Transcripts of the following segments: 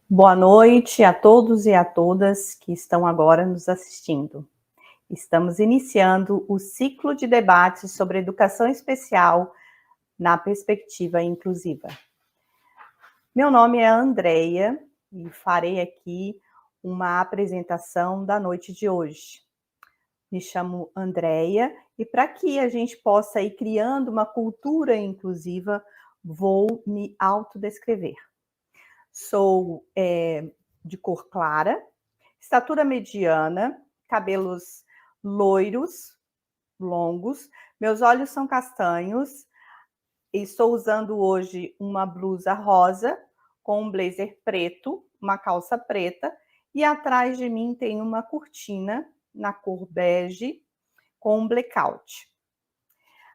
Boa noite a todos e a todas que estão agora nos assistindo. Estamos iniciando o ciclo de debates sobre educação especial na perspectiva inclusiva. Meu nome é Andreia e farei aqui uma apresentação da noite de hoje. Me chamo Andreia e para que a gente possa ir criando uma cultura inclusiva, vou me autodescrever. Sou de cor clara, estatura mediana, cabelos loiros, longos, meus olhos são castanhos, estou usando hoje uma blusa rosa com um blazer preto, uma calça preta, e atrás de mim tem uma cortina na cor bege com um blackout.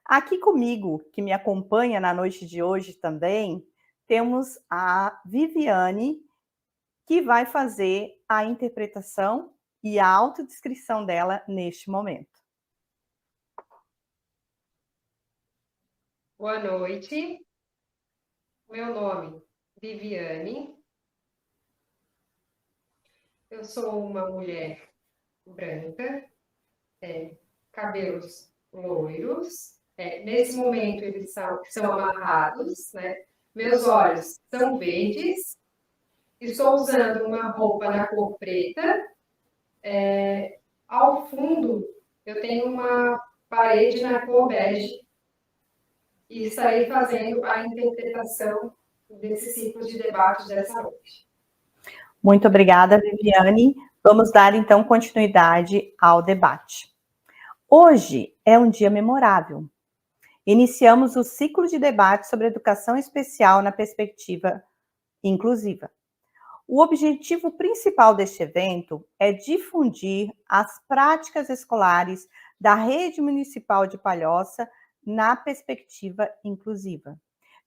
Aqui comigo, que me acompanha na noite de hoje também, temos a Viviane, que vai fazer a interpretação e a autodescrição dela neste momento. Boa noite, meu nome é Viviane, eu sou uma mulher branca, cabelos loiros, nesse momento eles são amarrados, né? Meus olhos são verdes, estou usando uma roupa na cor preta, ao fundo eu tenho uma parede na cor bege e estarei fazendo a interpretação desse ciclo de debate dessa noite. Muito obrigada, Viviane. Vamos dar, então, continuidade ao debate. Hoje é um dia memorável. Iniciamos o ciclo de debate sobre educação especial na perspectiva inclusiva. O objetivo principal deste evento é difundir as práticas escolares da Rede Municipal de Palhoça na perspectiva inclusiva,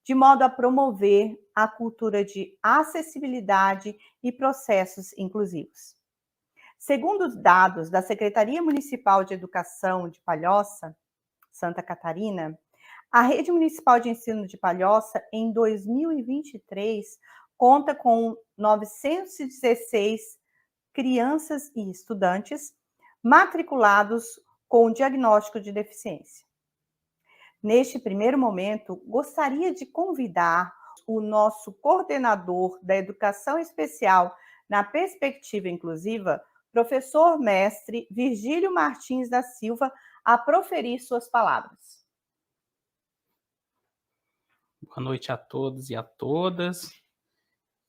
de modo a promover a cultura de acessibilidade e processos inclusivos. Segundo os dados da Secretaria Municipal de Educação de Palhoça, Santa Catarina, a Rede Municipal de Ensino de Palhoça, em 2023, conta com 916 crianças e estudantes matriculados com diagnóstico de deficiência. Neste primeiro momento, gostaria de convidar o nosso coordenador da Educação Especial na Perspectiva Inclusiva, professor mestre Virgílio Martins da Silva, a proferir suas palavras. Boa noite a todos e a todas.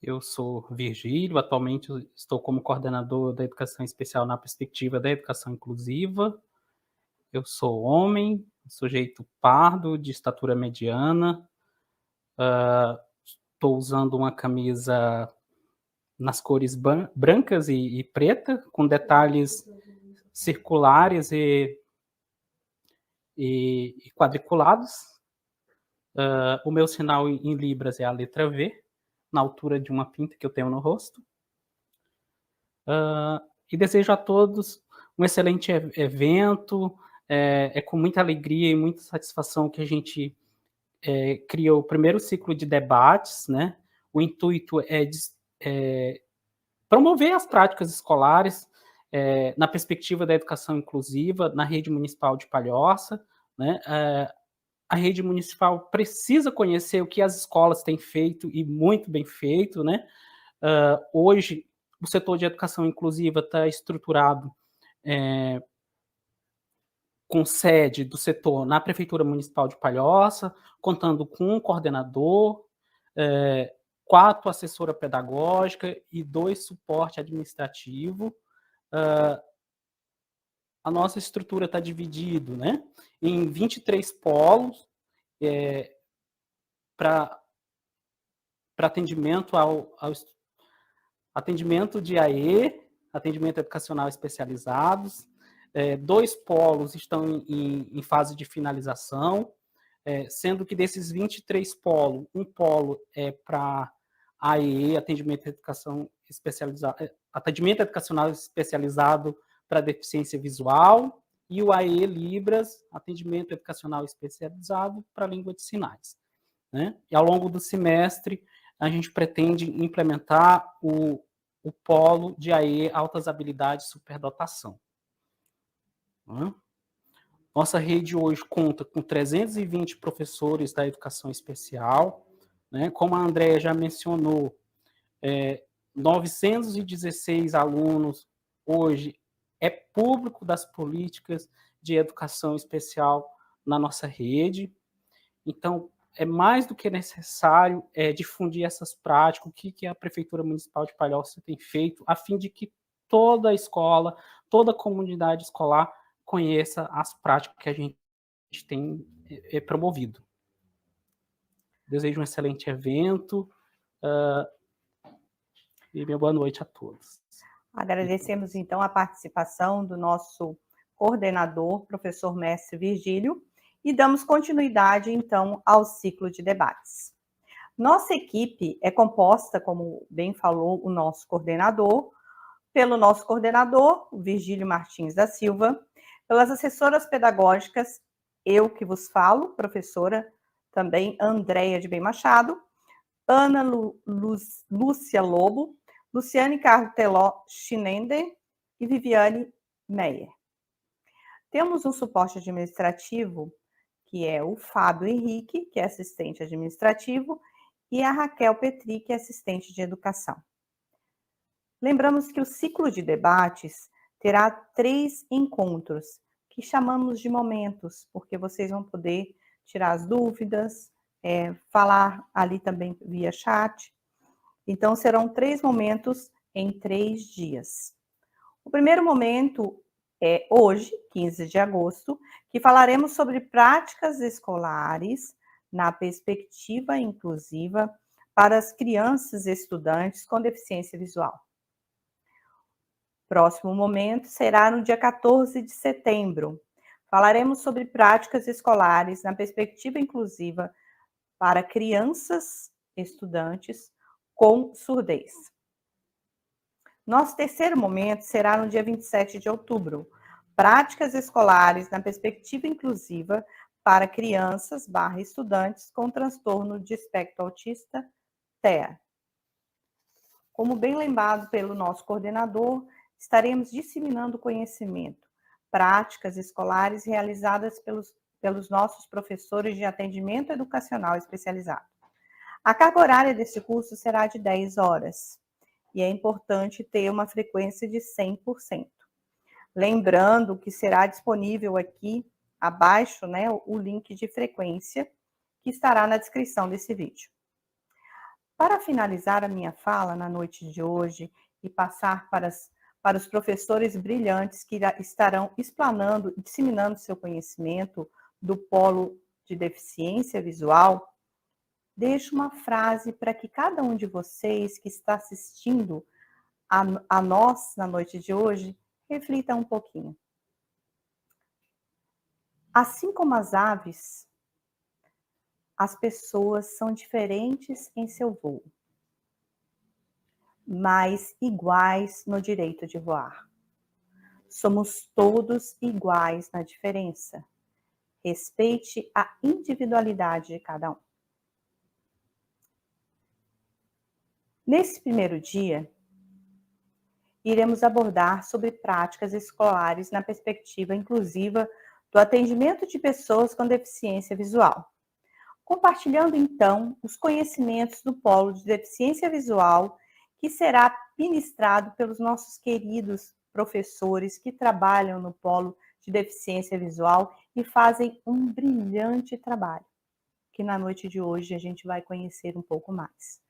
Eu sou Virgílio, atualmente estou como coordenador da Educação Especial na Perspectiva da Educação Inclusiva. Eu sou homem, sujeito pardo, de estatura mediana. Estou usando uma camisa nas cores brancas e preta, com detalhes circulares e quadriculados. O meu sinal em libras é a letra V, na altura de uma pinta que eu tenho no rosto. E desejo a todos um excelente evento. É com muita alegria e muita satisfação que a gente cria o primeiro ciclo de debates, né? O intuito é promover as práticas escolares na perspectiva da educação inclusiva na rede municipal de Palhoça, né? A rede municipal precisa conhecer o que as escolas têm feito, e muito bem feito, né? Hoje, o setor de educação inclusiva está estruturado com sede do setor na Prefeitura Municipal de Palhoça, contando com um coordenador, 4 assessora pedagógica e 2 suporte administrativo. A nossa estrutura está dividida, né, em 23 polos para atendimento atendimento de AE, atendimento educacional especializados. 2 polos estão em fase de finalização, sendo que desses 23 polos, um polo é para AE, atendimento educacional especializado para deficiência visual, e o AE Libras, atendimento educacional especializado para língua de sinais, né? E ao longo do semestre, a gente pretende implementar o polo de AE, Altas Habilidades e Superdotação. Nossa rede hoje conta com 320 professores da educação especial, né? Como a Andréa já mencionou, 916 alunos hoje é público das políticas de educação especial na nossa rede. Então, é mais do que necessário difundir essas práticas, o que a Prefeitura Municipal de Palhoça tem feito, a fim de que toda a escola, toda a comunidade escolar conheça as práticas que a gente tem promovido. Desejo um excelente evento e minha boa noite a todos. Agradecemos, então, a participação do nosso coordenador, professor mestre Virgílio, e damos continuidade, então, ao ciclo de debates. Nossa equipe é composta, como bem falou o nosso coordenador, pelo nosso coordenador, Virgílio Martins da Silva, pelas assessoras pedagógicas, eu que vos falo, professora também Andréia de Bem Machado, Ana Lúcia Lobo, Luciane Carteló Schinender e Viviane Meyer. Temos um suporte administrativo, que é o Fábio Henrique, que é assistente administrativo, e a Raquel Petri, que é assistente de educação. Lembramos que o ciclo de debates terá 3 encontros, que chamamos de momentos, porque vocês vão poder tirar as dúvidas, falar ali também via chat. Então, serão 3 momentos em 3 dias. O primeiro momento é hoje, 15 de agosto, que falaremos sobre práticas escolares na perspectiva inclusiva para as crianças e estudantes com deficiência visual. Próximo momento será no dia 14 de setembro. Falaremos sobre práticas escolares na perspectiva inclusiva para crianças e estudantes com surdez. Nosso terceiro momento será no dia 27 de outubro. Práticas escolares na perspectiva inclusiva para crianças / estudantes com transtorno de espectro autista, TEA. Como bem lembrado pelo nosso coordenador, estaremos disseminando conhecimento, práticas escolares realizadas pelos nossos professores de atendimento educacional especializado. A carga horária desse curso será de 10 horas e é importante ter uma frequência de 100%. Lembrando que será disponível aqui abaixo, né, o link de frequência que estará na descrição desse vídeo. Para finalizar a minha fala na noite de hoje e passar para os professores brilhantes que estarão explanando e disseminando seu conhecimento do polo de deficiência visual, deixo uma frase para que cada um de vocês que está assistindo a nós na noite de hoje, reflita um pouquinho. Assim como as aves, as pessoas são diferentes em seu voo, mas iguais no direito de voar. Somos todos iguais na diferença. Respeite a individualidade de cada um. Nesse primeiro dia, iremos abordar sobre práticas escolares na perspectiva inclusiva do atendimento de pessoas com deficiência visual. Compartilhando, então, os conhecimentos do polo de deficiência visual que será ministrado pelos nossos queridos professores que trabalham no polo de deficiência visual e fazem um brilhante trabalho, que na noite de hoje a gente vai conhecer um pouco mais.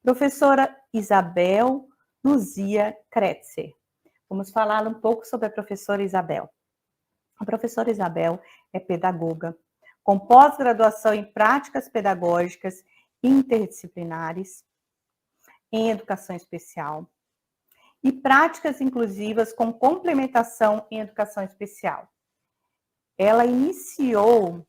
Professora Isabel Luzia Kretzer. Vamos falar um pouco sobre a professora Isabel. A professora Isabel é pedagoga, com pós-graduação em práticas pedagógicas interdisciplinares, em educação especial, e práticas inclusivas com complementação em educação especial. Ela iniciou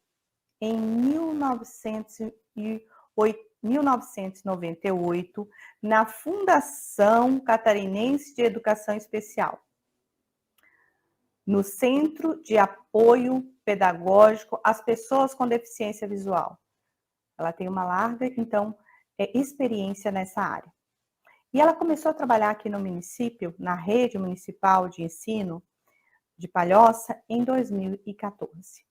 em 1998 na Fundação Catarinense de Educação Especial, no Centro de Apoio Pedagógico às Pessoas com Deficiência Visual. Ela tem uma larga, então, experiência nessa área. E ela começou a trabalhar aqui no município, na rede municipal de ensino de Palhoça, em 2014.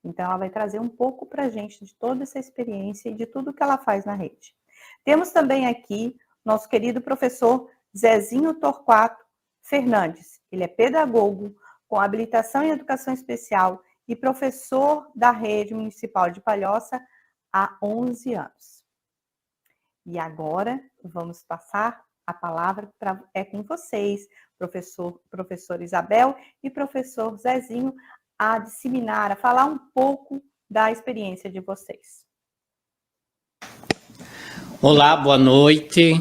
Então, ela vai trazer um pouco para a gente de toda essa experiência e de tudo que ela faz na rede. Temos também aqui nosso querido professor Zezinho Torquato Fernandes. Ele é pedagogo com habilitação em educação especial e professor da rede municipal de Palhoça há 11 anos. E agora vamos passar a palavra com vocês, professor Isabel e professor Zezinho, a disseminar, a falar um pouco da experiência de vocês. Olá, boa noite.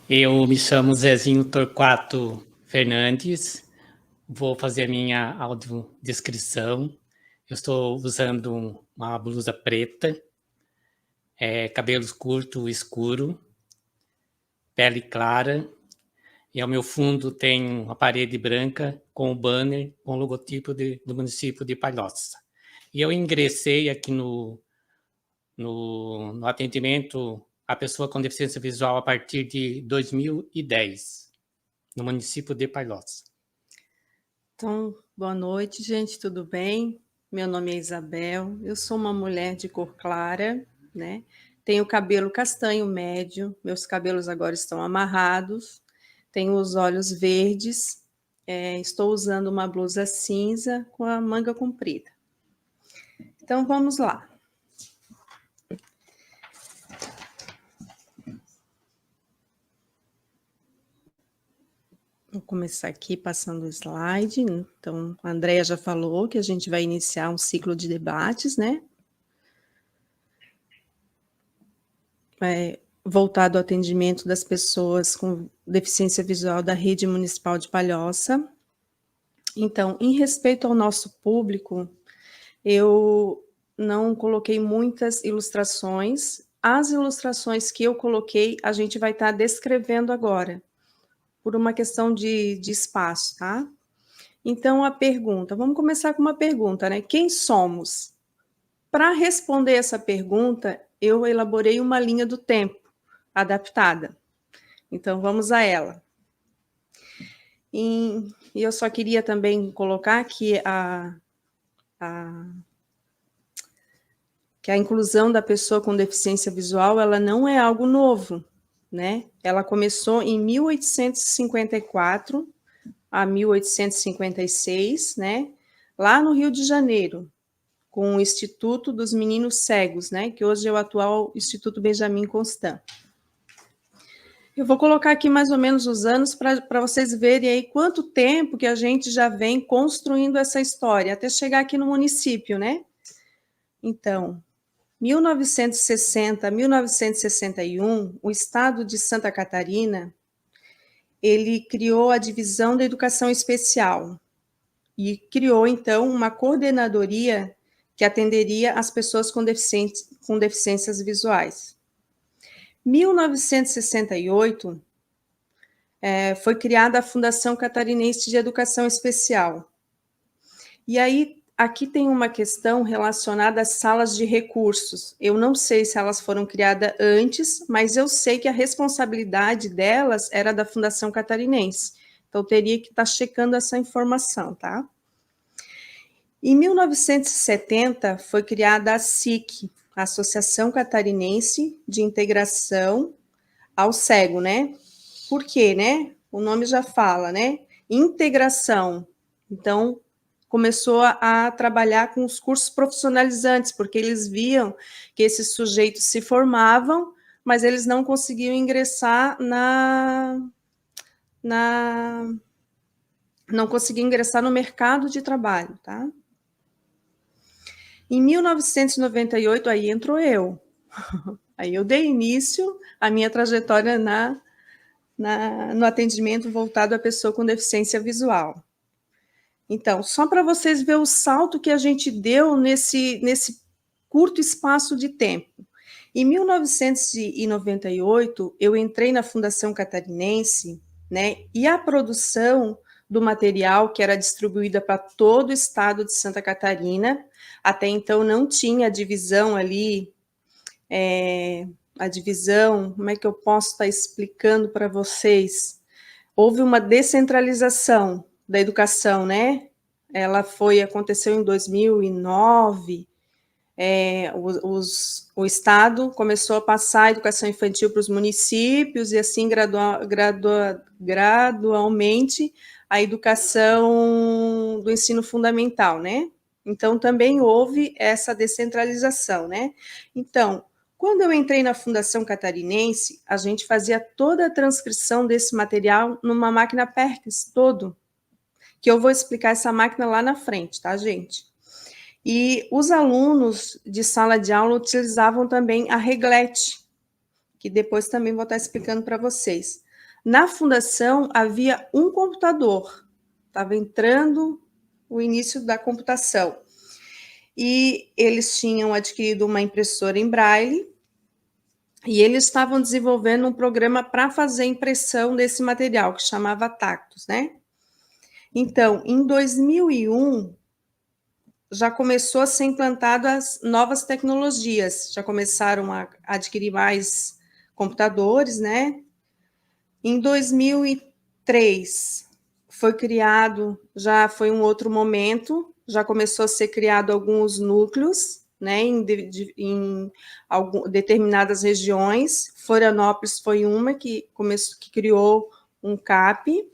Eu me chamo Zezinho Torquato Fernandes. Vou fazer a minha audiodescrição. Eu estou usando uma blusa preta, cabelos curto escuro, pele clara, e ao meu fundo tem uma parede branca com o banner com o logotipo do município de Palhoça. E eu ingressei aqui no atendimento à pessoa com deficiência visual a partir de 2010, no município de Palhoça. Então, boa noite, gente, tudo bem? Meu nome é Isabel, eu sou uma mulher de cor clara, né? Tenho cabelo castanho médio, meus cabelos agora estão amarrados, tenho os olhos verdes, estou usando uma blusa cinza com a manga comprida. Então, vamos lá. Vou começar aqui passando o slide. Então, a Andrea já falou que a gente vai iniciar um ciclo de debates, né? Voltado ao atendimento das pessoas com deficiência visual da rede municipal de Palhoça. Então, em respeito ao nosso público, eu não coloquei muitas ilustrações. As ilustrações que eu coloquei, a gente vai estar descrevendo agora, por uma questão de espaço, tá? Então, a pergunta, vamos começar com uma pergunta, né? Quem somos? Para responder essa pergunta, eu elaborei uma linha do tempo adaptada. Então, vamos a ela. E eu só queria também colocar que a inclusão da pessoa com deficiência visual, ela não é algo novo, né? Ela começou em 1854 a 1856, né? Lá no Rio de Janeiro, com o Instituto dos Meninos Cegos, né? Que hoje é o atual Instituto Benjamin Constant. Eu vou colocar aqui mais ou menos os anos para vocês verem aí quanto tempo que a gente já vem construindo essa história, até chegar aqui no município, né? Então, 1960 a 1961, o estado de Santa Catarina, ele criou a divisão da educação especial e criou, então, uma coordenadoria que atenderia as pessoas com deficiências visuais. 1968, foi criada a Fundação Catarinense de Educação Especial. E aí, aqui tem uma questão relacionada às salas de recursos. Eu não sei se elas foram criadas antes, mas eu sei que a responsabilidade delas era da Fundação Catarinense. Então, teria que estar checando essa informação, tá? Em 1970, foi criada a SIC, a Associação Catarinense de Integração ao Cego, né? Por quê, né? O nome já fala, né? Integração. Então, começou a trabalhar com os cursos profissionalizantes, porque eles viam que esses sujeitos se formavam, mas eles não conseguiam ingressar não conseguiam ingressar no mercado de trabalho, tá? Em 1998, aí entrou eu. Aí eu dei início à minha trajetória no atendimento voltado à pessoa com deficiência visual. Então, só para vocês verem o salto que a gente deu nesse curto espaço de tempo. Em 1998, eu entrei na Fundação Catarinense, né, e a produção do material que era distribuída para todo o estado de Santa Catarina, até então não tinha divisão ali a divisão, como é que eu posso estar explicando para vocês? Houve uma descentralização da educação, né? Aconteceu em 2009, o Estado começou a passar a educação infantil para os municípios e assim gradualmente a educação do ensino fundamental, né? Então também houve essa descentralização, né? Então, quando eu entrei na Fundação Catarinense, a gente fazia toda a transcrição desse material numa máquina Perkins, todo, que eu vou explicar essa máquina lá na frente, tá, gente? E os alunos de sala de aula utilizavam também a reglete, que depois também vou estar explicando para vocês. Na fundação havia um computador, estava entrando o início da computação. E eles tinham adquirido uma impressora em braille e eles estavam desenvolvendo um programa para fazer impressão desse material, que chamava Tactus, né? Então, em 2001, já começou a ser implantado as novas tecnologias, já começaram a adquirir mais computadores, né? Em 2003, foi criado, já foi um outro momento, já começou a ser criado alguns núcleos, né, em determinadas regiões. Florianópolis foi uma que criou um CAP.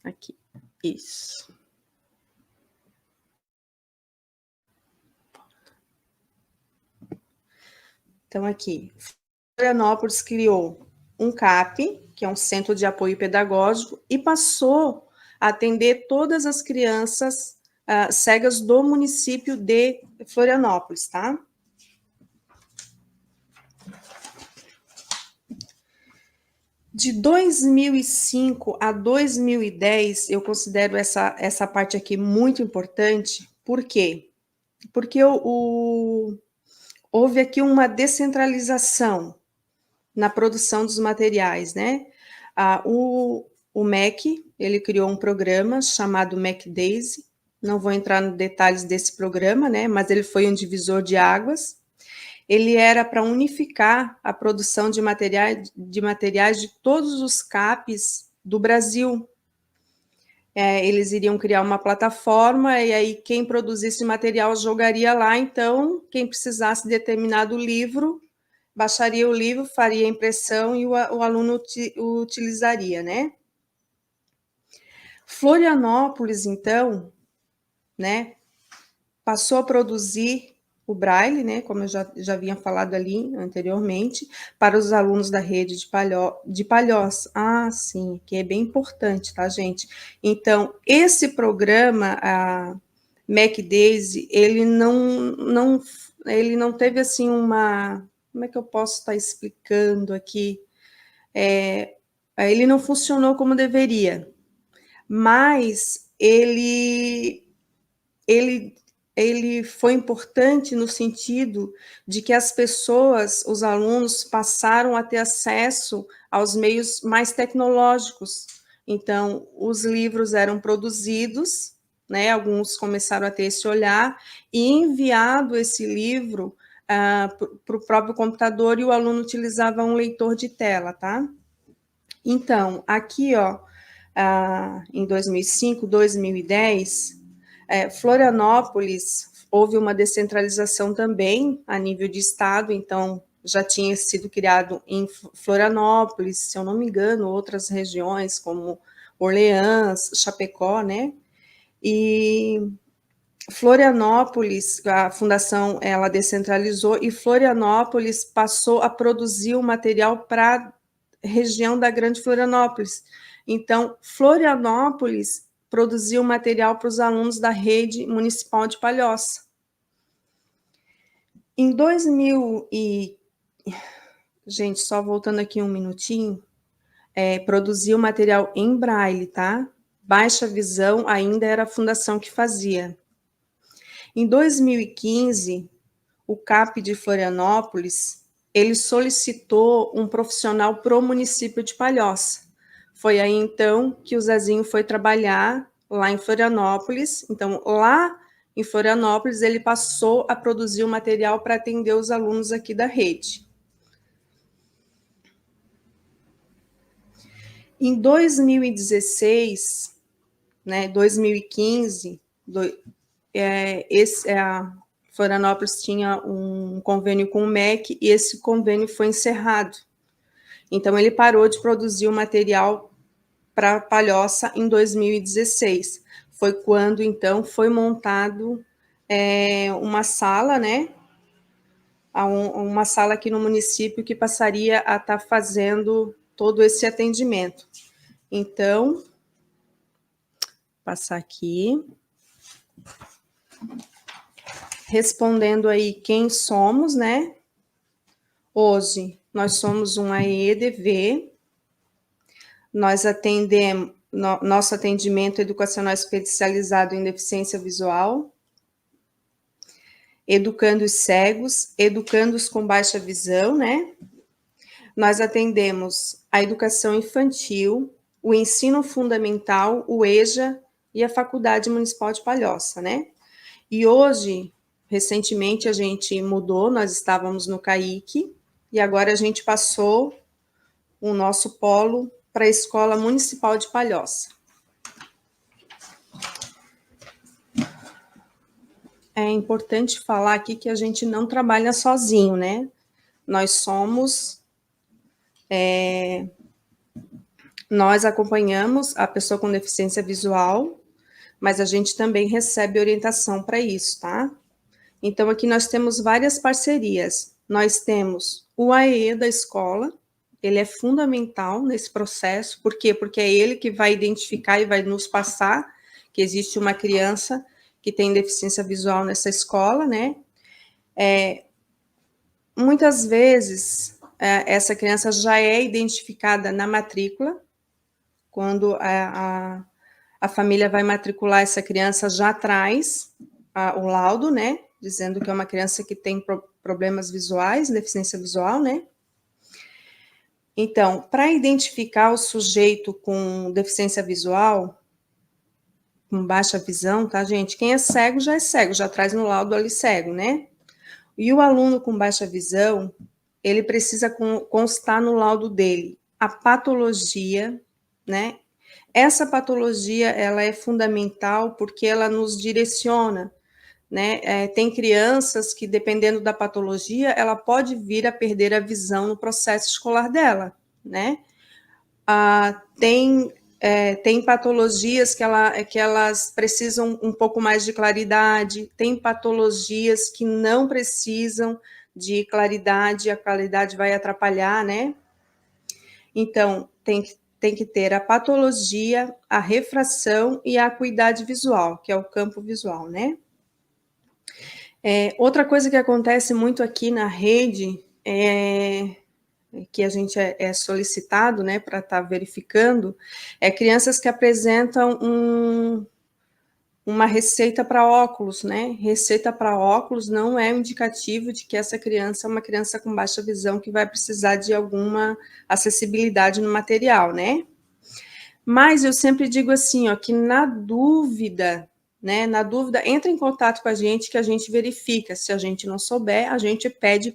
Aqui, isso. Então, aqui, Florianópolis criou um CAP, que é um Centro de Apoio Pedagógico, e passou a atender todas as crianças cegas do município de Florianópolis, tá? De 2005 a 2010, eu considero essa parte aqui muito importante. Por quê? Porque houve aqui uma descentralização na produção dos materiais, né? O MEC, ele criou um programa chamado MEC Daisy, não vou entrar nos detalhes desse programa, né? Mas ele foi um divisor de águas. Ele era para unificar a produção de materiais de todos os CAPs do Brasil. Eles iriam criar uma plataforma e aí quem produzisse material jogaria lá, então quem precisasse de determinado livro, baixaria o livro, faria a impressão e o aluno utilizaria, né? Florianópolis, então, né, passou a produzir o Braille, né, como eu já havia falado ali anteriormente, para os alunos da rede de Palhoça. Ah, sim, que é bem importante, tá, gente? Então, esse programa, a MEC Daisy, ele não teve, assim, uma... Como é que eu posso estar explicando aqui? Ele não funcionou como deveria, mas ele foi importante no sentido de que as pessoas, os alunos, passaram a ter acesso aos meios mais tecnológicos. Então, os livros eram produzidos, né, alguns começaram a ter esse olhar, e enviado esse livro para o próprio computador, e o aluno utilizava um leitor de tela, tá? Então, aqui, ó, em 2005, 2010... Florianópolis, houve uma descentralização também a nível de estado, então já tinha sido criado em Florianópolis, se eu não me engano, outras regiões como Orleans, Chapecó, né? E Florianópolis, a fundação, ela descentralizou e Florianópolis passou a produzir o material para a região da Grande Florianópolis. Então, Florianópolis produziu material para os alunos da rede municipal de Palhoça. Em 2000 Gente, só voltando aqui um minutinho, produziu material em braille, tá? Baixa visão ainda era a fundação que fazia. Em 2015, o CAP de Florianópolis, ele solicitou um profissional para o município de Palhoça. Foi aí, então, que o Zezinho foi trabalhar lá em Florianópolis. Então, lá em Florianópolis, ele passou a produzir o material para atender os alunos aqui da rede. Em 2016, né, 2015, Florianópolis tinha um convênio com o MEC e esse convênio foi encerrado. Então, ele parou de produzir o material para Palhoça em 2016. Foi quando, então, foi montado uma sala, né? Uma sala aqui no município que passaria a estar fazendo todo esse atendimento. Então, vou passar aqui. Respondendo aí quem somos, né? Hoje, nós somos um AEDV, nós atendemos, nosso atendimento educacional especializado em deficiência visual, educando os cegos, educando os com baixa visão, né? Nós atendemos a educação infantil, o ensino fundamental, o EJA e a Faculdade Municipal de Palhoça, né? E hoje, recentemente, a gente mudou, nós estávamos no CAIC, e agora a gente passou o nosso polo para a Escola Municipal de Palhoça. É importante falar aqui que a gente não trabalha sozinho, né? Nós acompanhamos a pessoa com deficiência visual, mas a gente também recebe orientação para isso, tá? Então, aqui nós temos várias parcerias. Nós temos o AE da escola, ele é fundamental nesse processo. Por quê? Porque é ele que vai identificar e vai nos passar que existe uma criança que tem deficiência visual nessa escola, né? Muitas vezes, essa criança já é identificada na matrícula, quando a família vai matricular essa criança, já traz o laudo, né? Dizendo que é uma criança que tem problemas visuais, deficiência visual, né? Então, para identificar o sujeito com deficiência visual, com baixa visão, tá, gente? Quem é cego, já traz no laudo ali cego, né? E o aluno com baixa visão, ele precisa constar no laudo dele a patologia, né? Essa patologia, ela é fundamental porque ela nos direciona, né? Tem crianças que, dependendo da patologia, ela pode vir a perder a visão no processo escolar dela, né? Tem patologias que elas precisam um pouco mais de claridade, tem patologias que não precisam de claridade, a claridade vai atrapalhar, né? Então, tem que ter a patologia, a refração e a acuidade visual, que é o campo visual, né? Outra coisa que acontece muito aqui na rede, que a gente é solicitado, né, para estar verificando, crianças que apresentam uma receita para óculos, né? Receita para óculos não é um indicativo de que essa criança é uma criança com baixa visão que vai precisar de alguma acessibilidade no material, né? Mas eu sempre digo assim, ó, que na dúvida, né? Na dúvida, entra em contato com a gente que a gente verifica. Se a gente não souber, a gente pede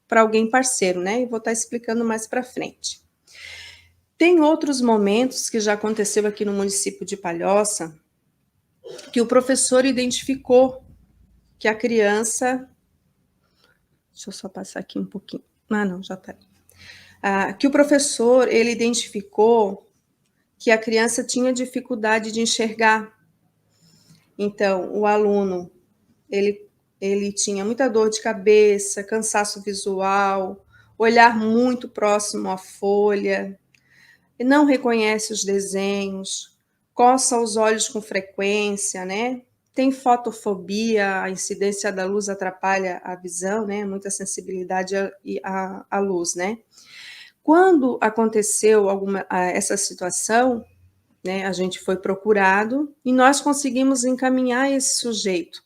para alguém parceiro, né? E vou estar explicando mais para frente. Tem outros momentos que já aconteceu aqui no município de Palhoça, que o professor identificou que a criança... Deixa eu só passar aqui um pouquinho. Não, já está aí. Que o professor, ele identificou que a criança tinha dificuldade de enxergar. Então, o aluno, ele tinha muita dor de cabeça, cansaço visual, olhar muito próximo à folha, não reconhece os desenhos, coça os olhos com frequência, né? Tem fotofobia, a incidência da luz atrapalha a visão, né? Muita sensibilidade à luz, né? Quando aconteceu essa situação, né, a gente foi procurado e nós conseguimos encaminhar esse sujeito.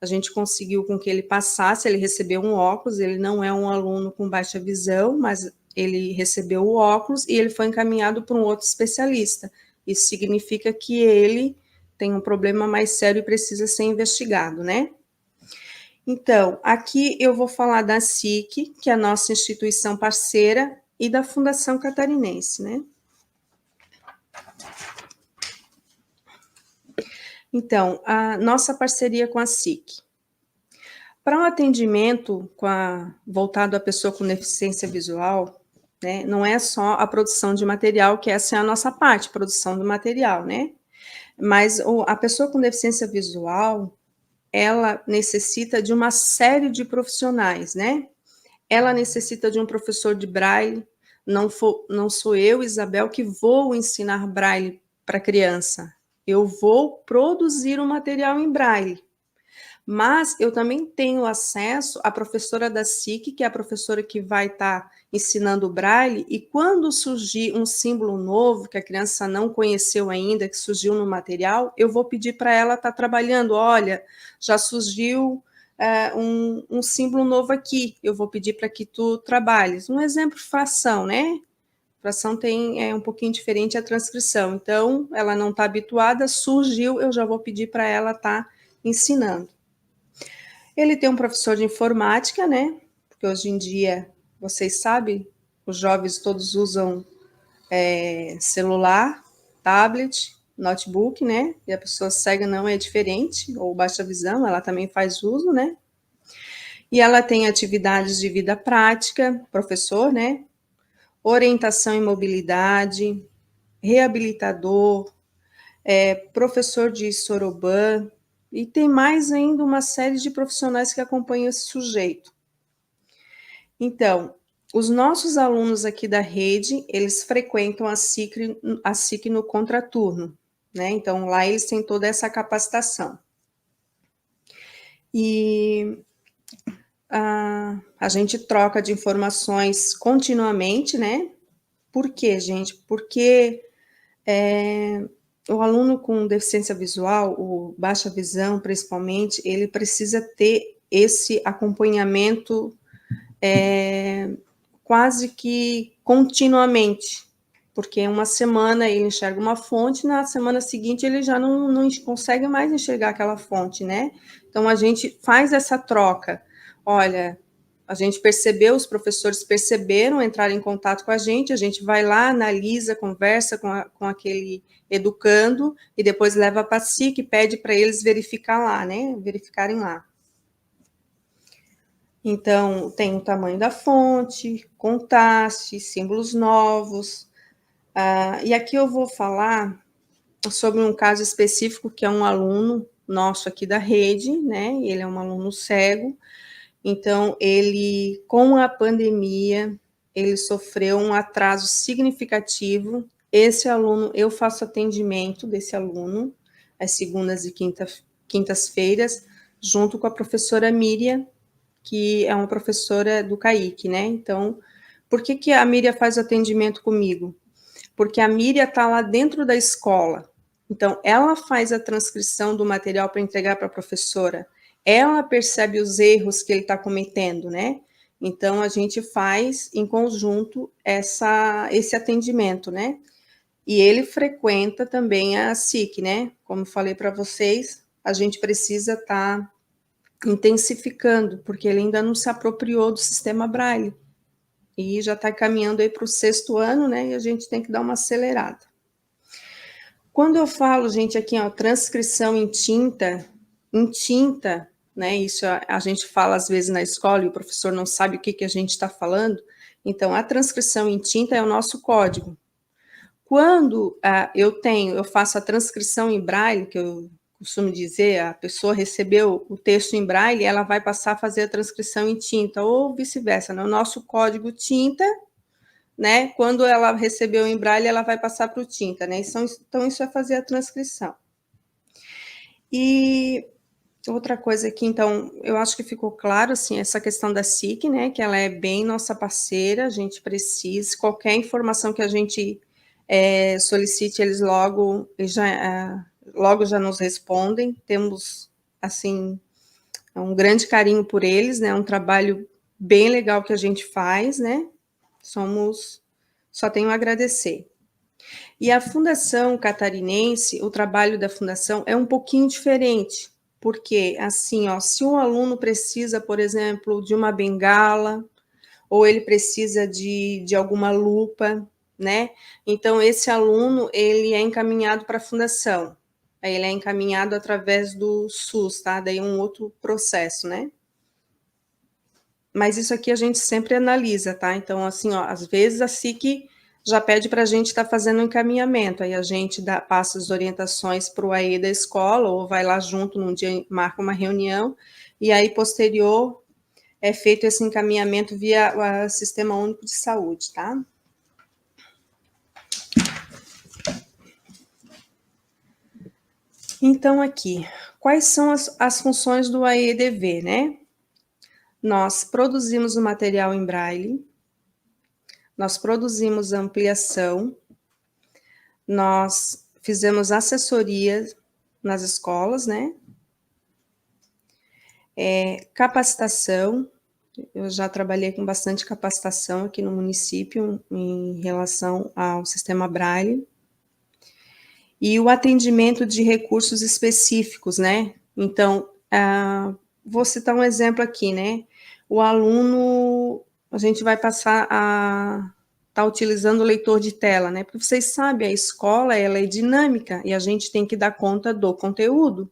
A gente conseguiu com que ele passasse, ele recebeu um óculos, ele não é um aluno com baixa visão, mas ele recebeu o óculos e ele foi encaminhado para um outro especialista. Isso significa que ele tem um problema mais sério e precisa ser investigado, né? Então, aqui eu vou falar da SIC, que é a nossa instituição parceira, e da Fundação Catarinense, né? Então, a nossa parceria com a SIC. Para um atendimento voltado à pessoa com deficiência visual, né, não é só a produção de material, que essa é a nossa parte, produção do material, né? Mas a pessoa com deficiência visual, ela necessita de uma série de profissionais, né? Ela necessita de um professor de braille. Não sou eu, Isabel, que vou ensinar braille para a criança. Eu vou produzir um material em braille. Mas eu também tenho acesso à professora da SIC, que é a professora que vai estar ensinando o braille, e quando surgir um símbolo novo que a criança não conheceu ainda, que surgiu no material, eu vou pedir para ela estar trabalhando. Olha, já surgiu um símbolo novo aqui, eu vou pedir para que tu trabalhes. Um exemplo, fração, né? Fração é um pouquinho diferente a transcrição. Então, ela não está habituada, surgiu, eu já vou pedir para ela estar ensinando. Ele tem um professor de informática, né? Porque hoje em dia, vocês sabem, os jovens todos usam celular, tablet, notebook, né? E a pessoa cega não é diferente, ou baixa visão, ela também faz uso, né? E ela tem atividades de vida prática, professor, né? Orientação e mobilidade, reabilitador, professor de soroban, e tem mais ainda uma série de profissionais que acompanham esse sujeito. Então, os nossos alunos aqui da rede, eles frequentam a SIC no contraturno, né? Então, lá eles têm toda essa capacitação. E a gente troca de informações continuamente, né? Por quê, gente? Porque o aluno com deficiência visual, ou baixa visão principalmente, ele precisa ter esse acompanhamento quase que continuamente, porque uma semana ele enxerga uma fonte, na semana seguinte ele já não consegue mais enxergar aquela fonte, né? Então a gente faz essa troca. Olha, a gente percebeu, os professores perceberam, entraram em contato com a gente vai lá, analisa, conversa com aquele educando, e depois leva para a SIC e pede para eles verificarem lá. Então, tem o tamanho da fonte, contraste, símbolos novos. E aqui eu vou falar sobre um caso específico, que é um aluno nosso aqui da rede, né? Ele é um aluno cego. Então, ele, com a pandemia, ele sofreu um atraso significativo. Esse aluno, eu faço atendimento desse aluno, às segundas e quintas-feiras, junto com a professora Miriam, que é uma professora do CAIC, né? Então, por que a Miriam faz o atendimento comigo? Porque a Miriam está lá dentro da escola. Então, ela faz a transcrição do material para entregar para a professora. Ela percebe os erros que ele está cometendo, né? Então, a gente faz em conjunto esse atendimento, né? E ele frequenta também a SIC, né? Como falei para vocês, a gente precisa estar intensificando, porque ele ainda não se apropriou do sistema Braille. E já está caminhando aí para o 6º ano, né? E a gente tem que dar uma acelerada. Quando eu falo, gente, aqui, ó, transcrição em tinta, né? Isso a gente fala às vezes na escola e o professor não sabe o que a gente está falando. Então, a transcrição em tinta é o nosso código. Quando eu faço a transcrição em braille, que eu costumo dizer, a pessoa recebeu o texto em braille, ela vai passar a fazer a transcrição em tinta, ou vice-versa, né? O nosso código tinta, né? Quando ela recebeu em braille, ela vai passar para o tinta, né? Então, isso é fazer a transcrição. E outra coisa aqui, então, eu acho que ficou claro, assim, essa questão da SIC, né, que ela é bem nossa parceira, a gente precisa, qualquer informação que a gente solicite, eles logo já nos respondem, temos, assim, um grande carinho por eles, né, um trabalho bem legal que a gente faz, né, só tenho a agradecer. E a Fundação Catarinense, o trabalho da Fundação é um pouquinho diferente, porque, assim, ó, se um aluno precisa, por exemplo, de uma bengala, ou ele precisa de alguma lupa, né? Então, esse aluno, ele é encaminhado para a Fundação. Aí ele é encaminhado através do SUS, tá? Daí um outro processo, né? Mas isso aqui a gente sempre analisa, tá? Então, assim, ó, às vezes a SIC já pede para a gente estar fazendo um encaminhamento, aí a gente passa as orientações para o AE da escola, ou vai lá junto num dia, marca uma reunião, e aí, posterior, é feito esse encaminhamento via o Sistema Único de Saúde, tá? Então, aqui, quais são as funções do AEDV, né? Nós produzimos o material em braille, nós produzimos ampliação, nós fizemos assessoria nas escolas, né? Capacitação, eu já trabalhei com bastante capacitação aqui no município em relação ao sistema braille. E o atendimento de recursos específicos, né? Então, vou citar um exemplo aqui, né? O aluno, a gente vai passar a estar utilizando o leitor de tela, né? Porque vocês sabem, a escola, ela é dinâmica e a gente tem que dar conta do conteúdo.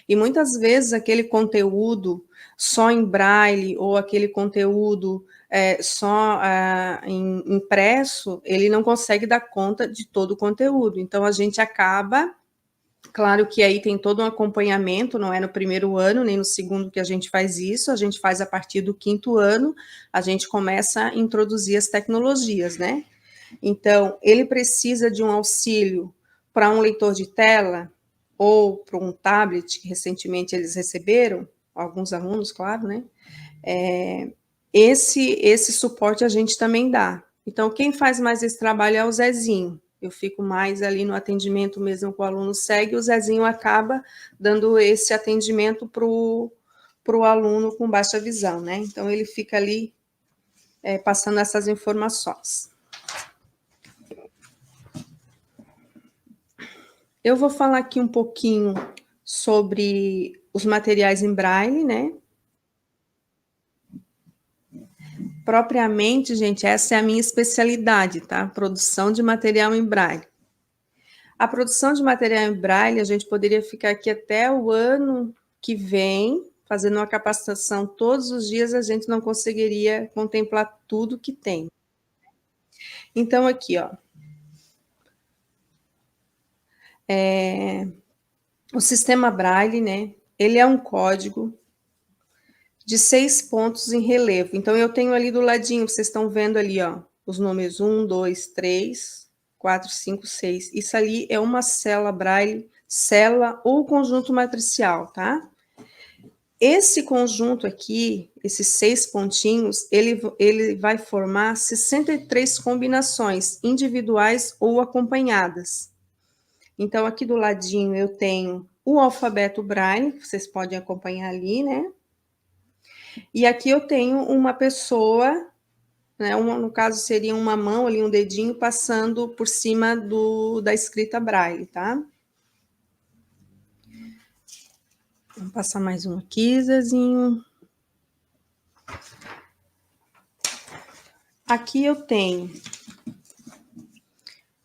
E muitas vezes aquele conteúdo só em braille ou aquele conteúdo só impresso, ele não consegue dar conta de todo o conteúdo. Então, a gente acaba, claro que aí tem todo um acompanhamento, não é no primeiro ano, nem no segundo que a gente faz isso, a gente faz a partir do 5º ano, a gente começa a introduzir as tecnologias, né? Então, ele precisa de um auxílio para um leitor de tela ou para um tablet, que recentemente eles receberam, alguns alunos, claro, né? Esse suporte a gente também dá. Então, quem faz mais esse trabalho é o Zezinho. Eu fico mais ali no atendimento mesmo que o aluno segue, o Zezinho acaba dando esse atendimento para o aluno com baixa visão, né? Então, ele fica ali passando essas informações. Eu vou falar aqui um pouquinho sobre os materiais em braille, né? Propriamente, gente, essa é a minha especialidade, tá? Produção de material em braille. A produção de material em braille, a gente poderia ficar aqui até o ano que vem, fazendo uma capacitação todos os dias, a gente não conseguiria contemplar tudo que tem. Então, aqui, ó. O sistema braille, né? Ele é um código de 6 pontos em relevo. Então, eu tenho ali do ladinho, vocês estão vendo ali, ó, os números 1, 2, 3, 4, 5, 6. Isso ali é uma célula braille, célula ou conjunto matricial, tá? Esse conjunto aqui, esses 6 pontinhos, ele vai formar 63 combinações, individuais ou acompanhadas. Então, aqui do ladinho eu tenho o alfabeto braille, que vocês podem acompanhar ali, né? E aqui eu tenho uma pessoa, né, no caso seria uma mão ali, um dedinho, passando por cima da escrita braille, tá? Vamos passar mais um aqui, Zezinho. Aqui eu tenho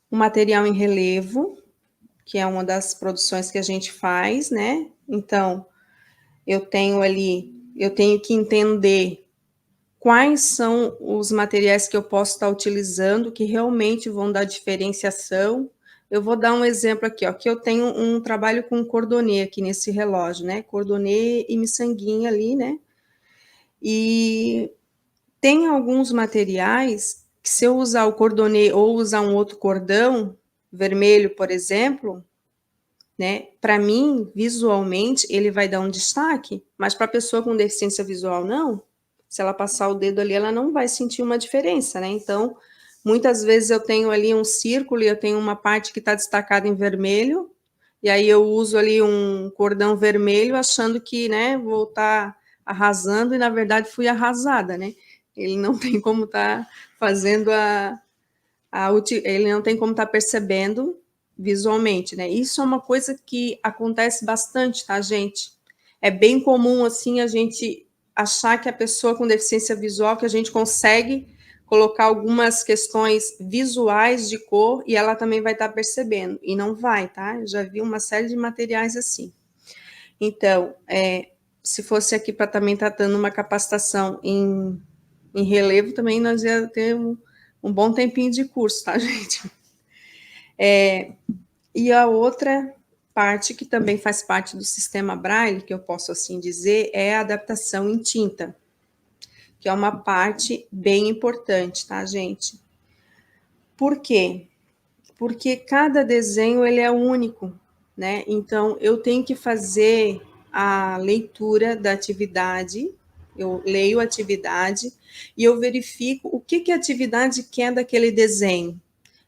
o material em relevo, que é uma das produções que a gente faz, né? Então, eu tenho que entender quais são os materiais que eu posso estar utilizando, que realmente vão dar diferenciação. Eu vou dar um exemplo aqui, ó, que eu tenho um trabalho com cordonê aqui nesse relógio, né? Cordonê e miçanguinha ali, né? E tem alguns materiais que, se eu usar o cordonê ou usar um outro cordão, vermelho, por exemplo, né? Para mim, visualmente, ele vai dar um destaque, mas para a pessoa com deficiência visual, não. Se ela passar o dedo ali, ela não vai sentir uma diferença, né? Então, muitas vezes eu tenho ali um círculo e eu tenho uma parte que está destacada em vermelho, e aí eu uso ali um cordão vermelho, achando que, né, vou estar arrasando, e na verdade fui arrasada, né? Ele não tem como estar fazendo ele não tem como estar percebendo visualmente, né? Isso é uma coisa que acontece bastante, tá, gente? É bem comum, assim, a gente achar que a pessoa com deficiência visual, que a gente consegue colocar algumas questões visuais de cor e ela também vai estar percebendo, e não vai, tá? Eu já vi uma série de materiais assim. Então, se fosse aqui para também estar dando uma capacitação em relevo, também nós ia ter um bom tempinho de curso, tá, gente? E a outra parte que também faz parte do sistema Braille, que eu posso assim dizer, é a adaptação em tinta, que é uma parte bem importante, tá, gente? Por quê? Porque cada desenho ele é único, né? Então eu tenho que fazer a leitura da atividade, eu leio a atividade e eu verifico o que a atividade quer daquele desenho.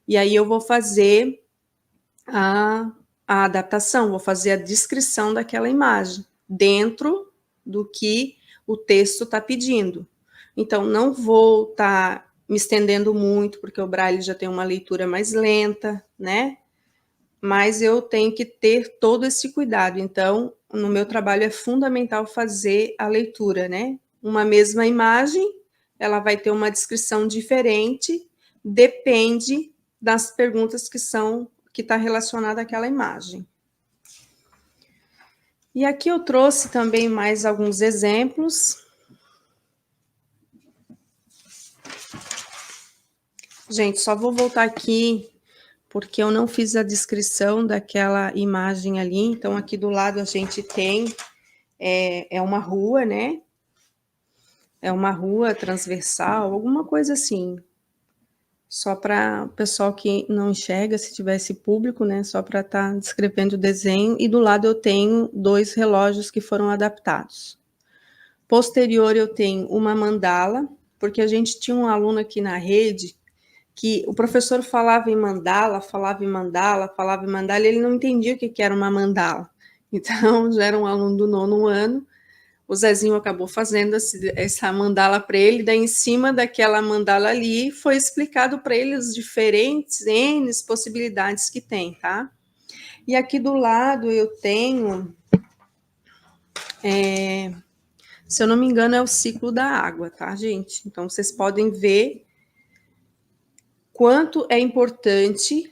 E aí eu vou fazer a adaptação, vou fazer a descrição daquela imagem, dentro do que o texto está pedindo. Então, não vou estar me estendendo muito, porque o Braille já tem uma leitura mais lenta, né? Mas eu tenho que ter todo esse cuidado. Então, no meu trabalho é fundamental fazer a leitura, né? Uma mesma imagem, ela vai ter uma descrição diferente, depende das perguntas que está relacionada àquela imagem. E aqui eu trouxe também mais alguns exemplos. Gente, só vou voltar aqui, porque eu não fiz a descrição daquela imagem ali. Então, aqui do lado a gente tem, uma rua, né? É uma rua transversal, alguma coisa assim. Só para o pessoal que não enxerga, se tivesse público, né? Só para estar descrevendo o desenho. E do lado eu tenho 2 relógios que foram adaptados. Posterior eu tenho uma mandala, porque a gente tinha um aluno aqui na rede que o professor falava em mandala, e ele não entendia o que era uma mandala. Então, já era um aluno do 9º ano, o Zezinho acabou fazendo essa mandala para ele, daí em cima daquela mandala ali, foi explicado para ele as diferentes N possibilidades que tem, tá? E aqui do lado eu tenho, se eu não me engano, é o ciclo da água, tá, gente? Então, vocês podem ver quanto é importante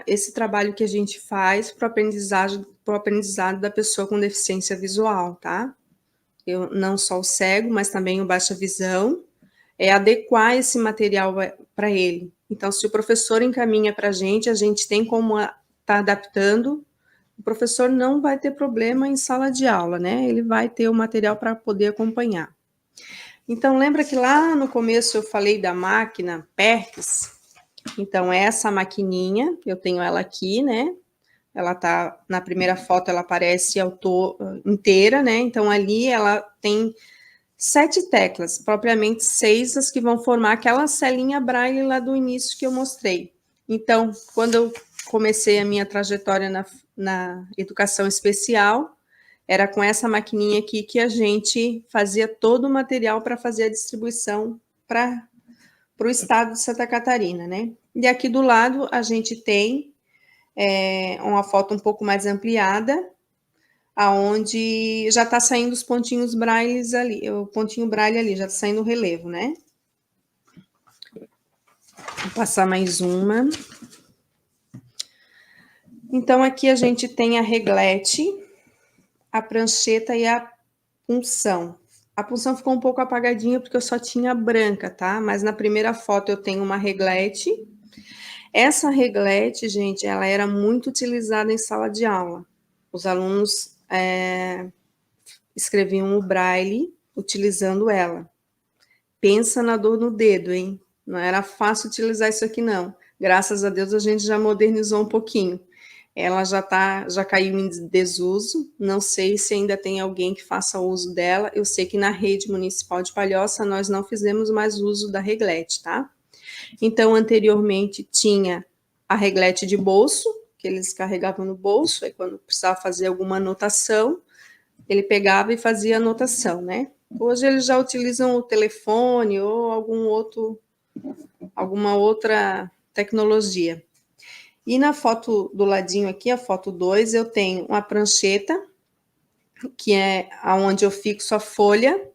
esse trabalho que a gente faz para o aprendizado da pessoa com deficiência visual, tá? Eu, não só o cego, mas também o baixa visão, adequar esse material para ele. Então, se o professor encaminha para a gente tem como tá adaptando, o professor não vai ter problema em sala de aula, né? Ele vai ter o material para poder acompanhar. Então, lembra que lá no começo eu falei da máquina Perkins? Então, essa maquininha, eu tenho ela aqui, né? Ela tá, na primeira foto, ela aparece inteira, né? Então, ali ela tem 7 teclas, propriamente 6 as que vão formar aquela celinha Braille lá do início que eu mostrei. Então, quando eu comecei a minha trajetória na educação especial, era com essa maquininha aqui que a gente fazia todo o material para fazer a distribuição para o estado de Santa Catarina, né? E aqui do lado a gente tem uma foto um pouco mais ampliada, aonde já está saindo os pontinhos Braille ali, o pontinho Braille ali, já está saindo o relevo, né? Vou passar mais uma. Então, aqui a gente tem a reglete, a prancheta e a punção. A punção ficou um pouco apagadinha porque eu só tinha branca, tá? Mas na primeira foto eu tenho uma reglete. Essa reglete, gente, ela era muito utilizada em sala de aula. Os alunos escreviam o Braille utilizando ela. Pensa na dor no dedo, hein? Não era fácil utilizar isso aqui, não. Graças a Deus a gente já modernizou um pouquinho. Ela já caiu em desuso, não sei se ainda tem alguém que faça uso dela. Eu sei que na rede municipal de Palhoça nós não fizemos mais uso da reglete, tá? Então, anteriormente tinha a reglete de bolso, que eles carregavam no bolso, aí quando precisava fazer alguma anotação, ele pegava e fazia anotação, né? Hoje eles já utilizam o telefone ou algum outro alguma outra tecnologia. E na foto do ladinho aqui, a foto 2, eu tenho uma prancheta, que é onde eu fixo a folha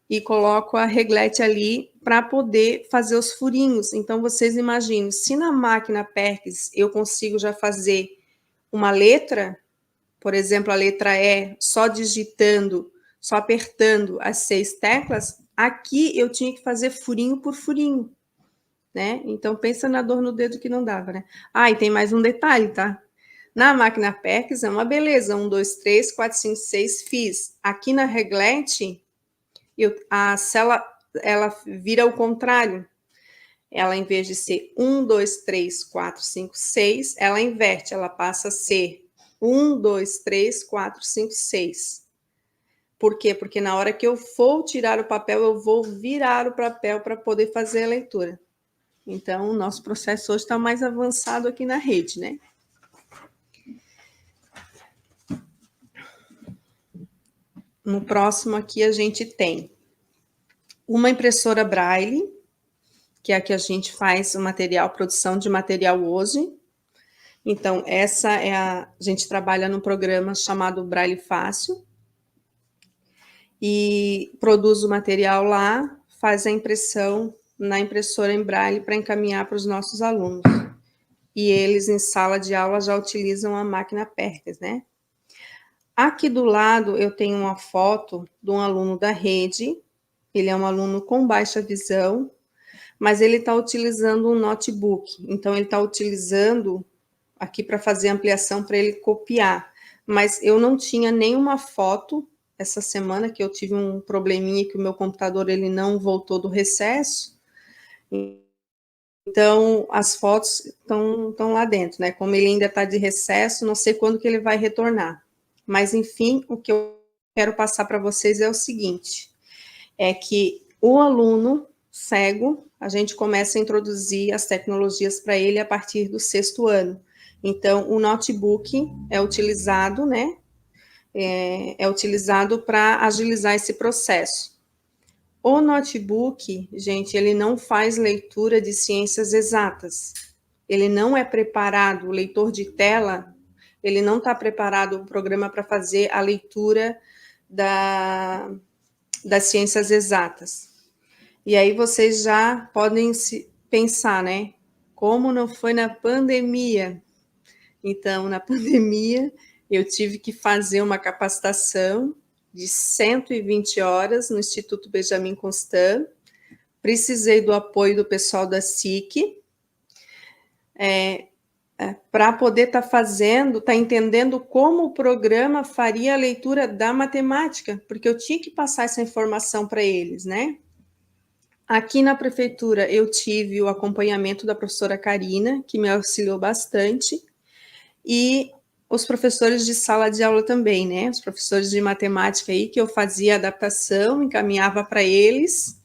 e coloco a reglete ali para poder fazer os furinhos. Então, vocês imaginem, se na máquina Perkins eu consigo já fazer uma letra, por exemplo, a letra E, só digitando, só apertando as 6 teclas, aqui eu tinha que fazer furinho por furinho, né? Então, pensa na dor no dedo que não dava, né? Ah, e tem mais um detalhe, tá? Na máquina Perkins é uma beleza, 1, 2, 3, 4, 5, 6, fiz. Aqui na reglete, a célula, ela vira ao contrário. Ela, em vez de ser 1, 2, 3, 4, 5, 6, ela inverte, ela passa a ser 1, 2, 3, 4, 5, 6. Por quê? Porque na hora que eu for tirar o papel, eu vou virar o papel para poder fazer a leitura. Então, o nosso processo hoje está mais avançado aqui na rede, né? No próximo aqui a gente tem uma impressora Braille, que é a que a gente faz o material, produção de material hoje. Então, essa é a gente trabalha num programa chamado Braille Fácil e produz o material lá, faz a impressão na impressora em Braille para encaminhar para os nossos alunos. E eles, em sala de aula, já utilizam a máquina Perkins, né? Aqui do lado, eu tenho uma foto de um aluno da rede. Ele é um aluno com baixa visão, mas ele está utilizando um notebook. Então, ele está utilizando aqui para fazer ampliação para ele copiar. Mas eu não tinha nenhuma foto essa semana, que eu tive um probleminha que o meu computador ele não voltou do recesso. Então, as fotos estão lá dentro, né? Como ele ainda está de recesso, não sei quando que ele vai retornar. Mas, enfim, o que eu quero passar para vocês é o seguinte, é que o aluno cego, a gente começa a introduzir as tecnologias para ele a partir do 6º ano. Então, o notebook é utilizado, né? É utilizado para agilizar esse processo. O notebook, gente, ele não faz leitura de ciências exatas. Ele não é preparado, o leitor de tela, ele não está preparado o programa para fazer a leitura das ciências exatas. E aí vocês já podem pensar, né? Como não foi na pandemia? Então, na pandemia, eu tive que fazer uma capacitação de 120 horas no Instituto Benjamin Constant. Precisei do apoio do pessoal da SIC, para poder estar entendendo como o programa faria a leitura da matemática, porque eu tinha que passar essa informação para eles, né? Aqui na prefeitura eu tive o acompanhamento da professora Karina, que me auxiliou bastante, e os professores de sala de aula também, né? Os professores de matemática aí, que eu fazia adaptação, encaminhava para eles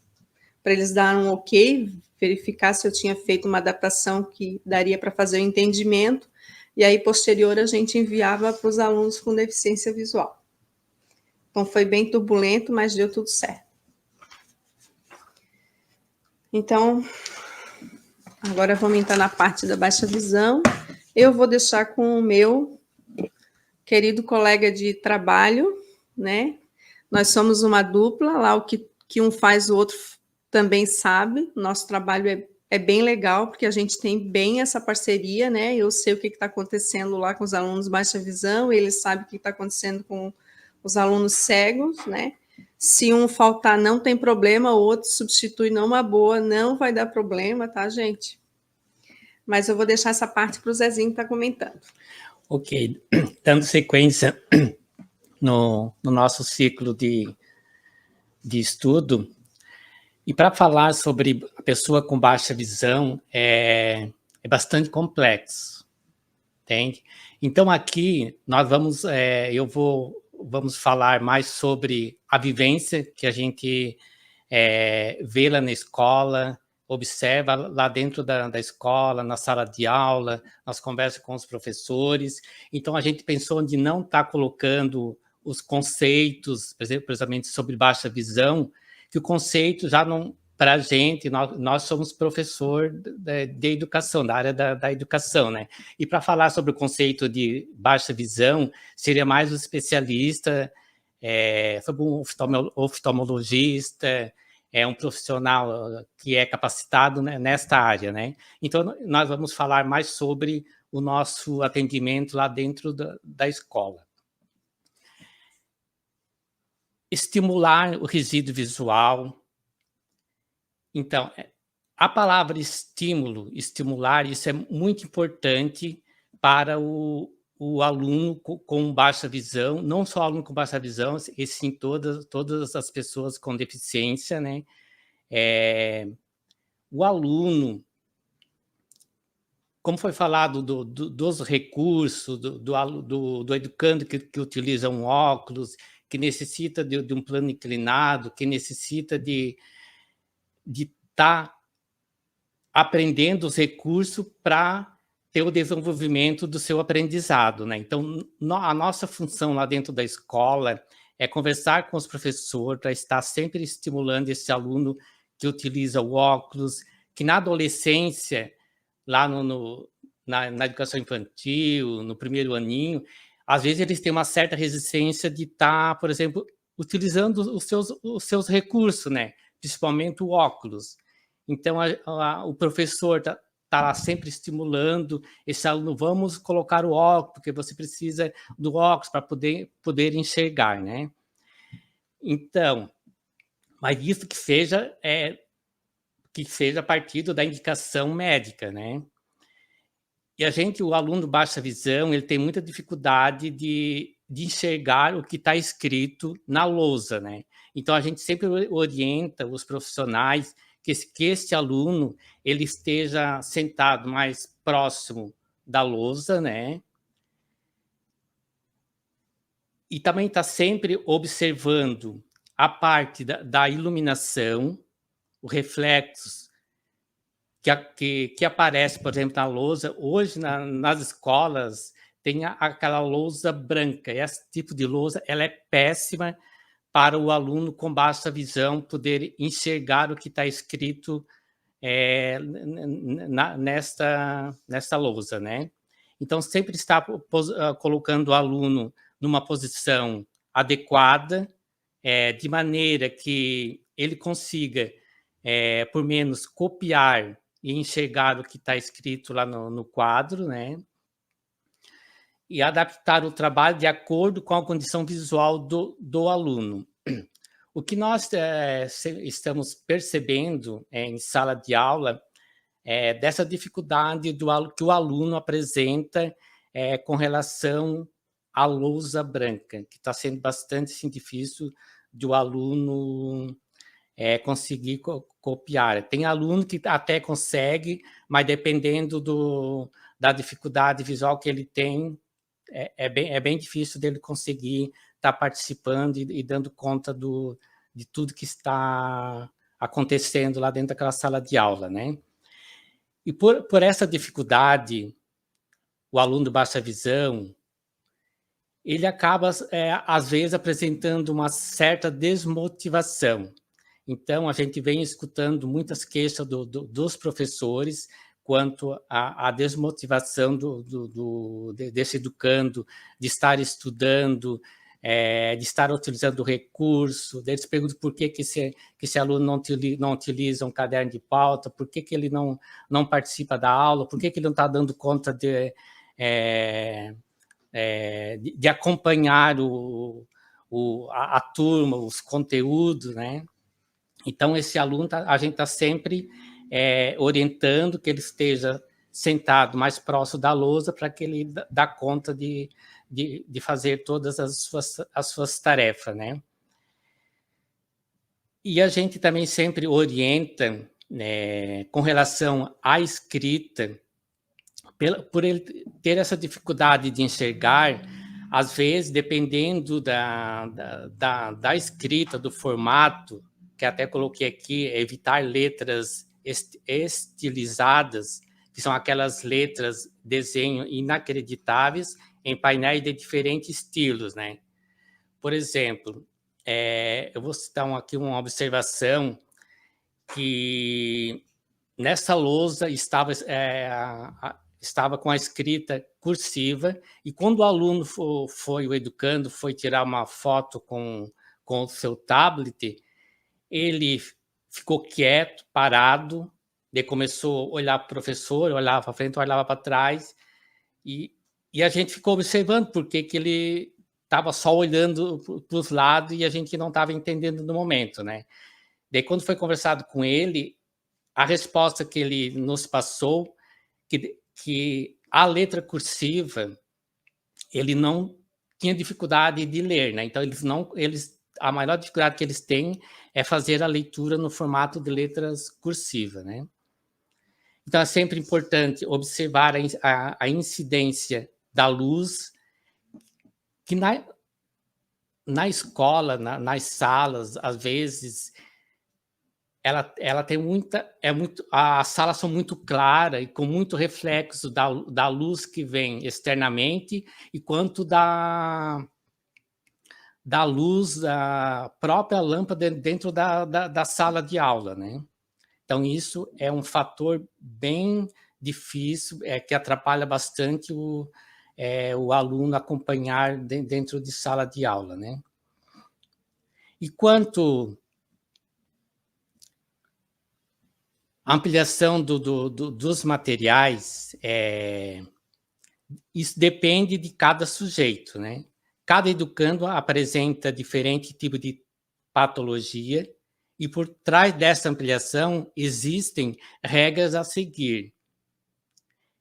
darem um ok, verificar se eu tinha feito uma adaptação que daria para fazer o entendimento, e aí, posterior, a gente enviava para os alunos com deficiência visual. Então, foi bem turbulento, mas deu tudo certo. Então, agora vamos entrar na parte da baixa visão. Eu vou deixar com o meu querido colega de trabalho, né? Nós somos uma dupla, lá o que um faz, o outro também sabe. Nosso trabalho é bem legal, porque a gente tem bem essa parceria, né? Eu sei o que está acontecendo lá com os alunos baixa visão, eles sabem o que está acontecendo com os alunos cegos, né? Se um faltar, não tem problema, o outro substitui numa boa, não vai dar problema, tá, gente? Mas eu vou deixar essa parte para o Zezinho estar comentando. Ok, dando sequência no nosso ciclo de estudo, e para falar sobre a pessoa com baixa visão, é bastante complexo, entende? Então, aqui, nós vamos falar mais sobre a vivência que a gente vê lá na escola, observa lá dentro da escola, na sala de aula, nas conversas com os professores. Então, a gente pensou de não estar colocando os conceitos, por exemplo, precisamente sobre baixa visão, que o conceito já para a gente, nós somos professor de educação, da área da educação, né? E para falar sobre o conceito de baixa visão, seria mais um especialista, sobre um oftalmologista, um profissional que é capacitado, né, nesta área, né? Então, nós vamos falar mais sobre o nosso atendimento lá dentro da escola. Estimular o resíduo visual. Então, a palavra estímulo, estimular, isso é muito importante para o aluno com baixa visão, não só o aluno com baixa visão, e sim todas as pessoas com deficiência, né? O aluno, como foi falado dos recursos, do educando que utiliza um óculos, que necessita de um plano inclinado, que necessita de estar aprendendo os recursos para ter o desenvolvimento do seu aprendizado, né? Então, a nossa função lá dentro da escola é conversar com os professores para estar sempre estimulando esse aluno que utiliza o óculos, que na adolescência, lá na educação infantil, no primeiro aninho, às vezes eles têm uma certa resistência de estar, por exemplo, utilizando os seus recursos, né? Principalmente o óculos. Então, o professor está lá sempre estimulando esse aluno, vamos colocar o óculos, porque você precisa do óculos para poder enxergar, né? Então, mas isso que seja a partir da indicação médica, né? E o aluno baixa visão, ele tem muita dificuldade de enxergar o que está escrito na lousa, né? Então, a gente sempre orienta os profissionais que esse aluno ele esteja sentado mais próximo da lousa, né? E também está sempre observando a parte da iluminação, o reflexo que aparece, por exemplo, na lousa. Hoje, nas escolas, tem aquela lousa branca. Esse tipo de lousa ela é péssima para o aluno com baixa visão poder enxergar o que está escrito nesta lousa, né? Então, sempre está colocando o aluno numa posição adequada, de maneira que ele consiga, por menos, copiar e enxergar o que está escrito lá no quadro, né? E adaptar o trabalho de acordo com a condição visual do aluno. O que nós estamos percebendo em sala de aula é dessa dificuldade que o aluno apresenta com relação à lousa branca, que está sendo bastante assim, difícil de o aluno conseguir copiar. Tem aluno que até consegue, mas dependendo da dificuldade visual que ele tem, é bem difícil dele conseguir estar participando e dando conta de tudo que está acontecendo lá dentro daquela sala de aula, né? E por essa dificuldade, o aluno de baixa visão, ele acaba, às vezes, apresentando uma certa desmotivação. Então, a gente vem escutando muitas queixas dos professores quanto à desmotivação desse educando, de estar estudando, de estar utilizando o recurso. Eles perguntam por que esse aluno não utiliza um caderno de pauta, por que ele não participa da aula, por que ele não está dando conta de acompanhar a turma, os conteúdos, né? Então, esse aluno, a gente está sempre orientando que ele esteja sentado mais próximo da lousa para que ele dê conta de fazer todas as suas tarefas, né? E a gente também sempre orienta, com relação à escrita, por ele ter essa dificuldade de enxergar, às vezes, dependendo da escrita, do formato, que até coloquei aqui, evitar letras estilizadas, que são aquelas letras, desenho inacreditáveis, em painéis de diferentes estilos, né? Por exemplo, eu vou citar aqui uma observação que nessa lousa estava com a escrita cursiva, e quando o aluno o educando, foi tirar uma foto com o seu tablet, ele ficou quieto, parado, daí começou a olhar para o professor, olhava para frente, olhava para trás, e a gente ficou observando porque que ele estava só olhando para os lados e a gente não estava entendendo no momento, né? Daí, quando foi conversado com ele, a resposta que ele nos passou, que a letra cursiva, ele não tinha dificuldade de ler, né? Então, a maior dificuldade que eles têm é fazer a leitura no formato de letras cursiva, né? Então, é sempre importante observar a incidência da luz, que na escola, nas salas, às vezes, ela tem as salas são muito claras e com muito reflexo da luz que vem externamente e quanto da luz da própria lâmpada dentro da sala de aula, né? Então, isso é um fator bem difícil, que atrapalha bastante o aluno acompanhar dentro de sala de aula, né? E quanto à ampliação dos materiais, isso depende de cada sujeito, né? Cada educando apresenta diferente tipo de patologia e por trás dessa ampliação existem regras a seguir.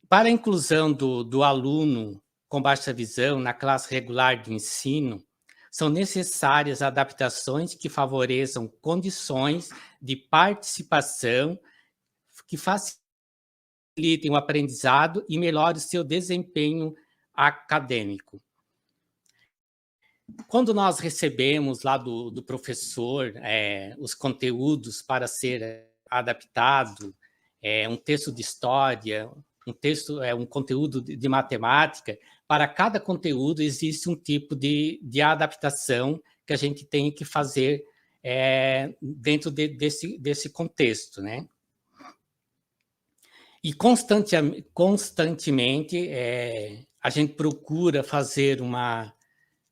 Para a inclusão do aluno com baixa visão na classe regular de ensino, são necessárias adaptações que favoreçam condições de participação que facilitem o aprendizado e melhorem o seu desempenho acadêmico. Quando nós recebemos lá do professor os conteúdos para ser adaptado, um texto de história, um conteúdo de matemática, para cada conteúdo existe um tipo de adaptação que a gente tem que fazer dentro desse contexto, né? E constantemente a gente procura fazer uma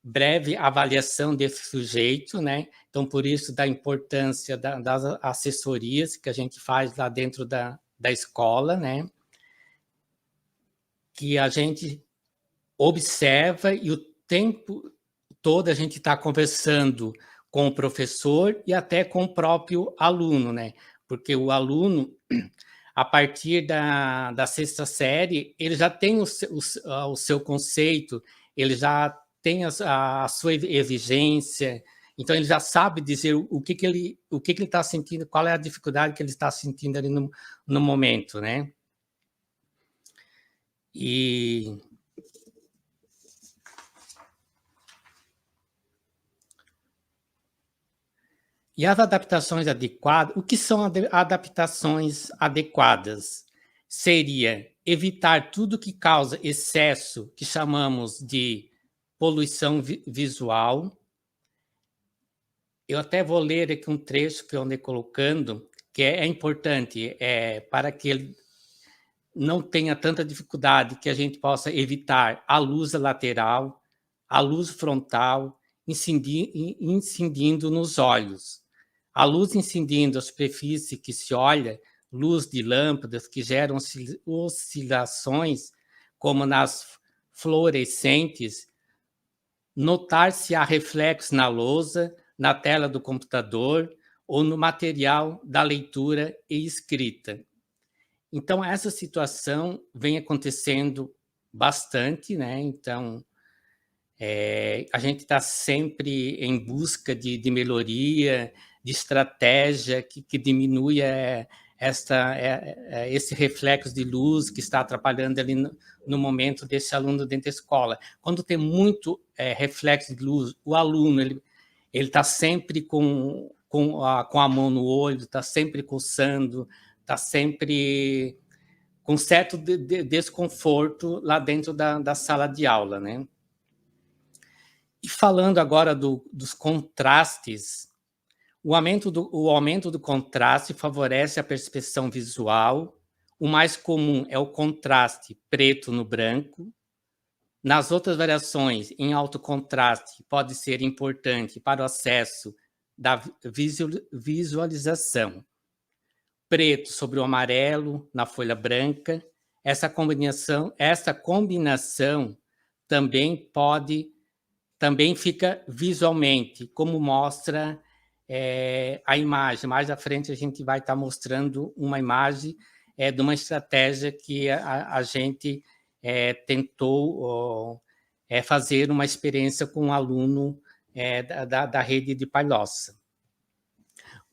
breve avaliação desse sujeito, né? Então, por isso, da importância das assessorias que a gente faz lá dentro da escola, né? Que a gente observa e o tempo todo a gente está conversando com o professor e até com o próprio aluno, né? Porque o aluno, a partir da 6ª série, ele já tem o seu conceito, ele já tem a sua exigência, então ele já sabe dizer o que ele está sentindo, qual é a dificuldade que ele está sentindo ali no momento, né? E as adaptações adequadas, o que são adaptações adequadas? Seria evitar tudo que causa excesso, que chamamos de poluição visual. Eu até vou ler aqui um trecho que eu andei colocando, que é importante para que ele não tenha tanta dificuldade, que a gente possa evitar a luz lateral, a luz frontal, incidindo nos olhos. A luz incidindo a superfície que se olha, luz de lâmpadas que geram oscilações, como nas fluorescentes, notar se há reflexo na lousa, na tela do computador ou no material da leitura e escrita. Então, essa situação vem acontecendo bastante, né? Então, a gente está sempre em busca de melhoria, de estratégia que diminui esse reflexo de luz que está atrapalhando ali no momento desse aluno dentro da escola. Quando tem muito reflexo de luz, o aluno ele está sempre com a mão no olho, está sempre coçando, está sempre com certo desconforto lá dentro da sala de aula, né? E falando agora dos contrastes, O aumento do contraste favorece a percepção visual. O mais comum é o contraste preto no branco. Nas outras variações, em alto contraste, pode ser importante para o acesso da visualização. Preto sobre o amarelo na folha branca. Essa combinação também fica visualmente, como mostra a imagem. Mais à frente a gente vai estar mostrando uma imagem de uma estratégia que a gente tentou fazer uma experiência com um aluno da rede de Palhoça.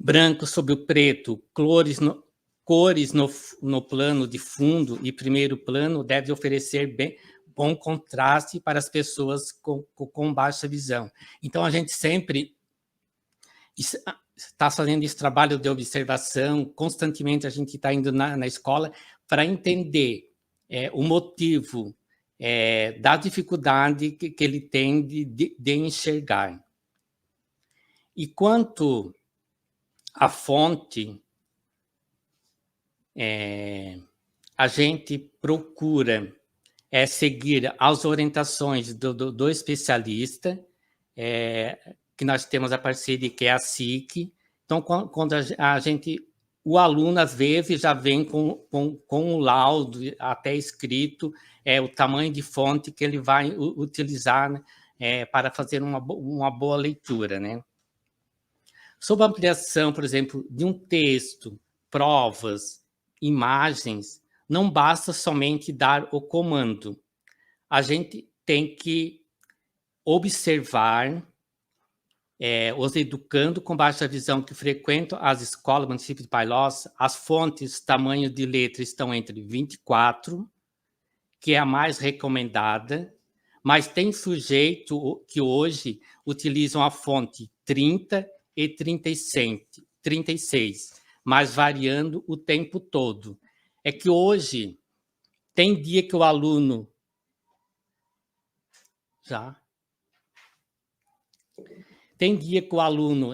Branco sobre o preto, cores no plano de fundo e primeiro plano deve oferecer bom contraste para as pessoas com baixa visão. Então, a gente sempre está fazendo esse trabalho de observação, constantemente a gente está indo na escola para entender o motivo da dificuldade que ele tem de enxergar. E quanto à fonte, a gente procura seguir as orientações do especialista, que nós temos a parceria, que é a SIC. Então, quando o aluno, às vezes, já vem com o laudo até escrito, o tamanho de fonte que ele vai utilizar, né, para fazer uma boa leitura, né? Sob a ampliação, por exemplo, de um texto, provas, imagens, não basta somente dar o comando. A gente tem que observar os educandos com baixa visão que frequentam as escolas do município de Palhoça. As fontes, tamanho de letra estão entre 24, que é a mais recomendada, mas tem sujeito que hoje utilizam a fonte 30 e 36, mas variando o tempo todo. É que hoje tem dia que o aluno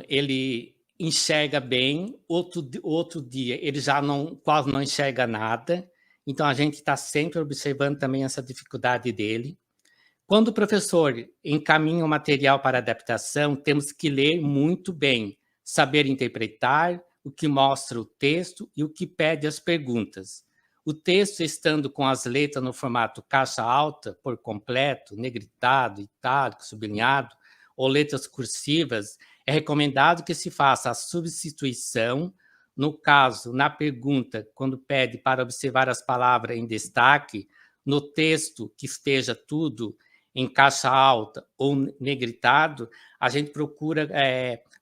ele enxerga bem, outro dia ele já quase não enxerga nada. Então, a gente está sempre observando também essa dificuldade dele. Quando o professor encaminha o material para adaptação, temos que ler muito bem, saber interpretar o que mostra o texto e o que pede as perguntas. O texto, estando com as letras no formato caixa alta, por completo, negritado, itálico, sublinhado, ou letras cursivas, é recomendado que se faça a substituição. No caso, na pergunta, quando pede para observar as palavras em destaque, no texto que esteja tudo em caixa alta ou negritado, a gente procura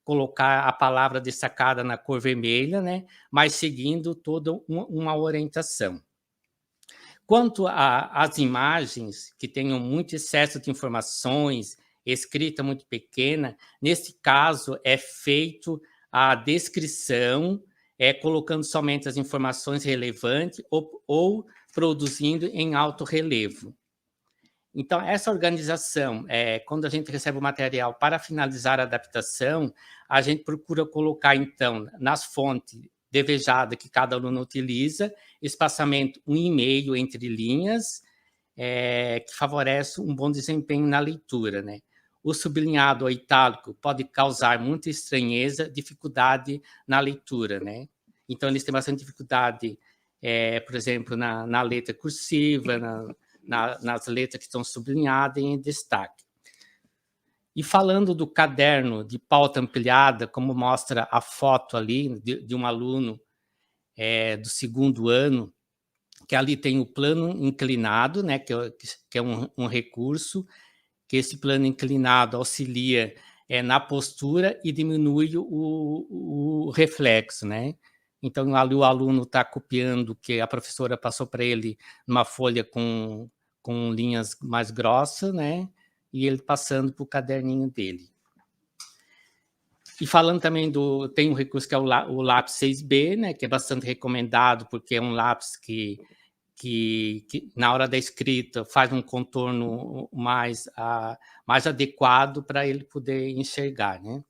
colocar a palavra destacada na cor vermelha, né? Mas seguindo toda uma orientação. Quanto às imagens, que tenham muito excesso de informações, escrita muito pequena, nesse caso é feito a descrição, colocando somente as informações relevantes ou produzindo em alto relevo. Então, essa organização, quando a gente recebe o material para finalizar a adaptação, a gente procura colocar, então, nas fontes desejadas que cada aluno utiliza, espaçamento 1,5 entre linhas, que favorece um bom desempenho na leitura, né? O sublinhado ou itálico pode causar muita estranheza, dificuldade na leitura, né? Então, eles têm bastante dificuldade, por exemplo, na letra cursiva, nas letras que estão sublinhadas em destaque. E falando do caderno de pauta ampliada, como mostra a foto ali de um aluno do segundo ano, que ali tem o plano inclinado, né, que é um recurso, que esse plano inclinado auxilia na postura e diminui o reflexo, né? Então, ali o aluno está copiando o que a professora passou para ele numa folha com linhas mais grossas, né? E ele passando para o caderninho dele. E falando também tem um recurso que é o lápis 6B, né? Que é bastante recomendado, porque é um lápis que na hora da escrita faz um contorno mais adequado para ele poder enxergar, né?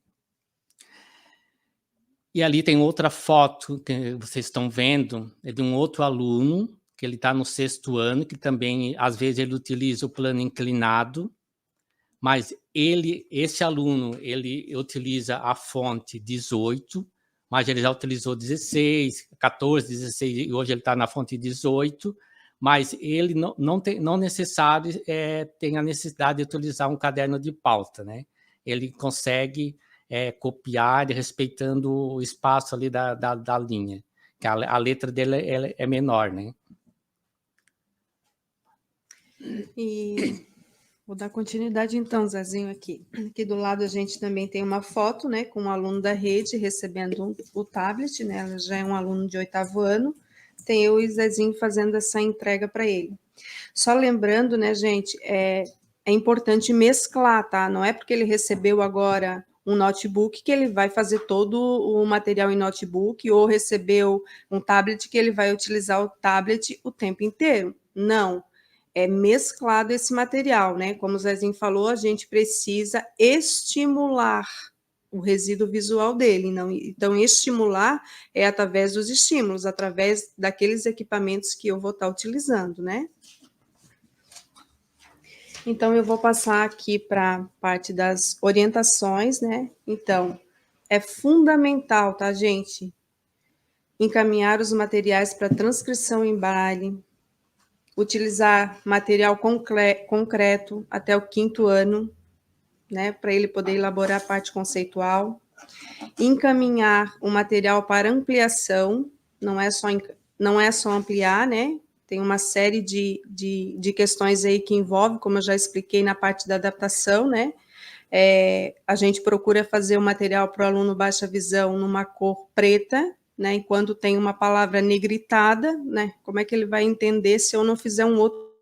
E ali tem outra foto que vocês estão vendo, é de um outro aluno, que ele está no 6º ano, que também, às vezes, ele utiliza o plano inclinado, mas esse aluno, ele utiliza a fonte 18, mas ele já utilizou 16, 14, 16, e hoje ele está na fonte 18, mas ele não necessário tem a necessidade de utilizar um caderno de pauta, né? Ele consegue copiar, respeitando o espaço ali da linha, que a letra dele é menor, né? E vou dar continuidade então, Zezinho, aqui. Aqui do lado a gente também tem uma foto, né, com um aluno da rede recebendo o tablet, né, ela já é um aluno de 8º ano, tem eu e Zezinho fazendo essa entrega para ele. Só lembrando, né, gente, é importante mesclar, tá? Não é porque ele recebeu agora um notebook que ele vai fazer todo o material em notebook, ou recebeu um tablet que ele vai utilizar o tablet o tempo inteiro. Não. É mesclado esse material, né? Como o Zezinho falou, a gente precisa estimular o resíduo visual dele. Não, então, estimular é através dos estímulos, através daqueles equipamentos que eu vou estar utilizando, né? Então, eu vou passar aqui para a parte das orientações, né? Então, é fundamental, tá, gente? Encaminhar os materiais para transcrição em braille, utilizar material concreto até o 5º ano, né, para ele poder elaborar a parte conceitual, encaminhar o material para ampliação, não é só ampliar, né, tem uma série de questões aí que envolve, como eu já expliquei na parte da adaptação, né, a gente procura fazer o material para o aluno baixa visão numa cor preta, né, enquanto tem uma palavra negritada, né, como é que ele vai entender se eu não fizer um outro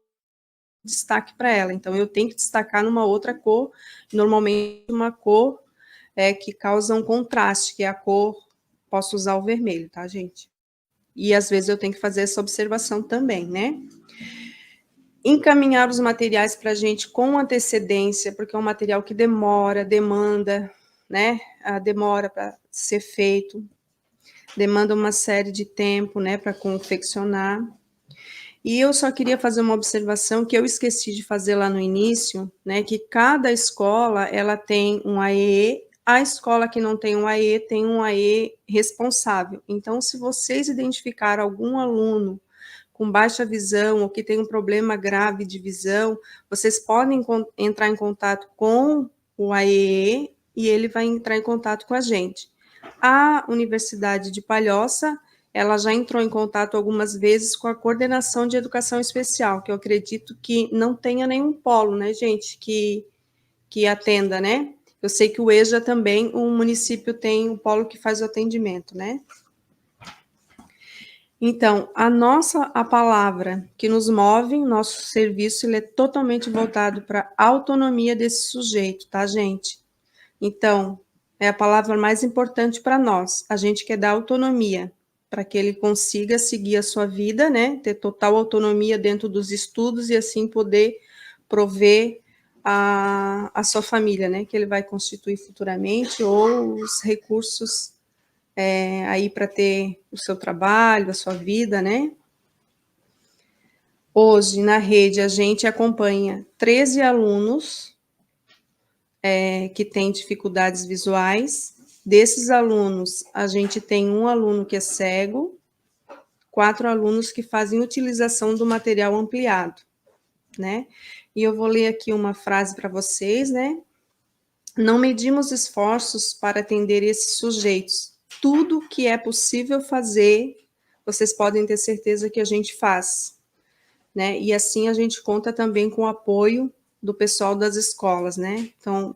destaque para ela? Então, eu tenho que destacar numa outra cor, normalmente uma cor que causa um contraste, que é a cor, posso usar o vermelho, tá, gente? E, às vezes, eu tenho que fazer essa observação também, né? Encaminhar os materiais para a gente com antecedência, porque é um material que demanda, né, demora para ser feito, demanda uma série de tempo, né, para confeccionar. E eu só queria fazer uma observação que eu esqueci de fazer lá no início, né, que cada escola, ela tem um AE, a escola que não tem um AE, tem um AE responsável. Então, se vocês identificarem algum aluno com baixa visão ou que tem um problema grave de visão, vocês podem entrar em contato com o AE e ele vai entrar em contato com a gente. A Universidade de Palhoça, ela já entrou em contato algumas vezes com a Coordenação de Educação Especial, que eu acredito que não tenha nenhum polo, né, gente, que atenda, né? Eu sei que o EJA também, o município tem um polo que faz o atendimento, né? Então, a palavra que nos move, nosso serviço, ele é totalmente voltado para a autonomia desse sujeito, tá, gente? Então, é a palavra mais importante para nós. A gente quer dar autonomia para que ele consiga seguir a sua vida, né? Ter total autonomia dentro dos estudos e assim poder prover a sua família, né? Que ele vai constituir futuramente, ou os recursos aí para ter o seu trabalho, a sua vida, né? Hoje, na rede, a gente acompanha 13 alunos que têm dificuldades visuais. Desses alunos, a gente tem um aluno que é cego, 4 alunos que fazem utilização do material ampliado, né? E eu vou ler aqui uma frase para vocês, né? Não medimos esforços para atender esses sujeitos. Tudo que é possível fazer, vocês podem ter certeza que a gente faz, né? E assim a gente conta também com o apoio do pessoal das escolas, né? Então,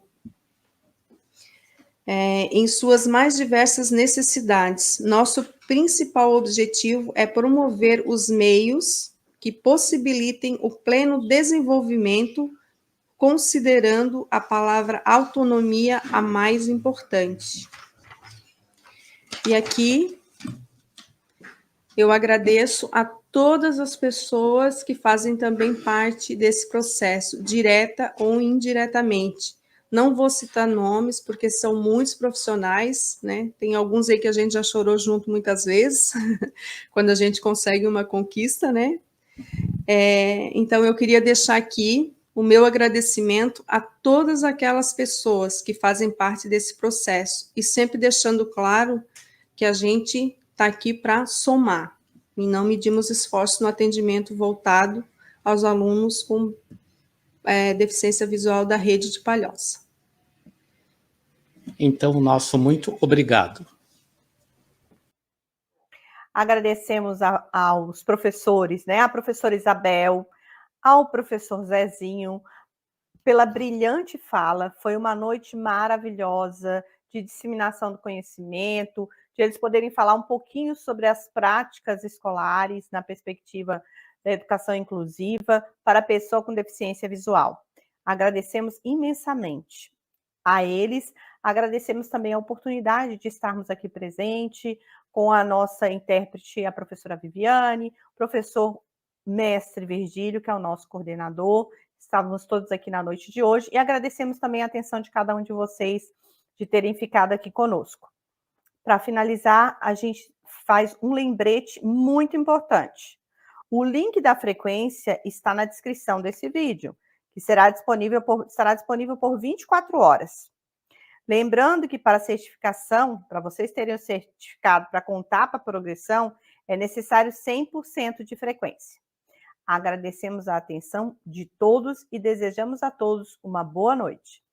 em suas mais diversas necessidades, nosso principal objetivo é promover os meios que possibilitem o pleno desenvolvimento, considerando a palavra autonomia a mais importante. E aqui eu agradeço a todas as pessoas que fazem também parte desse processo, direta ou indiretamente. Não vou citar nomes, porque são muitos profissionais, né? Tem alguns aí que a gente já chorou junto muitas vezes, quando a gente consegue uma conquista, né? Então, eu queria deixar aqui o meu agradecimento a todas aquelas pessoas que fazem parte desse processo, e sempre deixando claro que a gente está aqui para somar, e não medimos esforços no atendimento voltado aos alunos com deficiência visual da rede de Palhoça. Então, nosso muito obrigado. Agradecemos aos professores, né? A professora Isabel, ao professor Zezinho, pela brilhante fala. Foi uma noite maravilhosa de disseminação do conhecimento, de eles poderem falar um pouquinho sobre as práticas escolares na perspectiva da educação inclusiva para a pessoa com deficiência visual. Agradecemos imensamente a eles, agradecemos também a oportunidade de estarmos aqui presente com a nossa intérprete, a professora Viviane, o professor mestre Virgílio, que é o nosso coordenador. Estávamos todos aqui na noite de hoje, e agradecemos também a atenção de cada um de vocês de terem ficado aqui conosco. Para finalizar, a gente faz um lembrete muito importante. O link da frequência está na descrição desse vídeo, que estará disponível por 24 horas. Lembrando que para certificação, para vocês terem o certificado para contar para a progressão, é necessário 100% de frequência. Agradecemos a atenção de todos e desejamos a todos uma boa noite.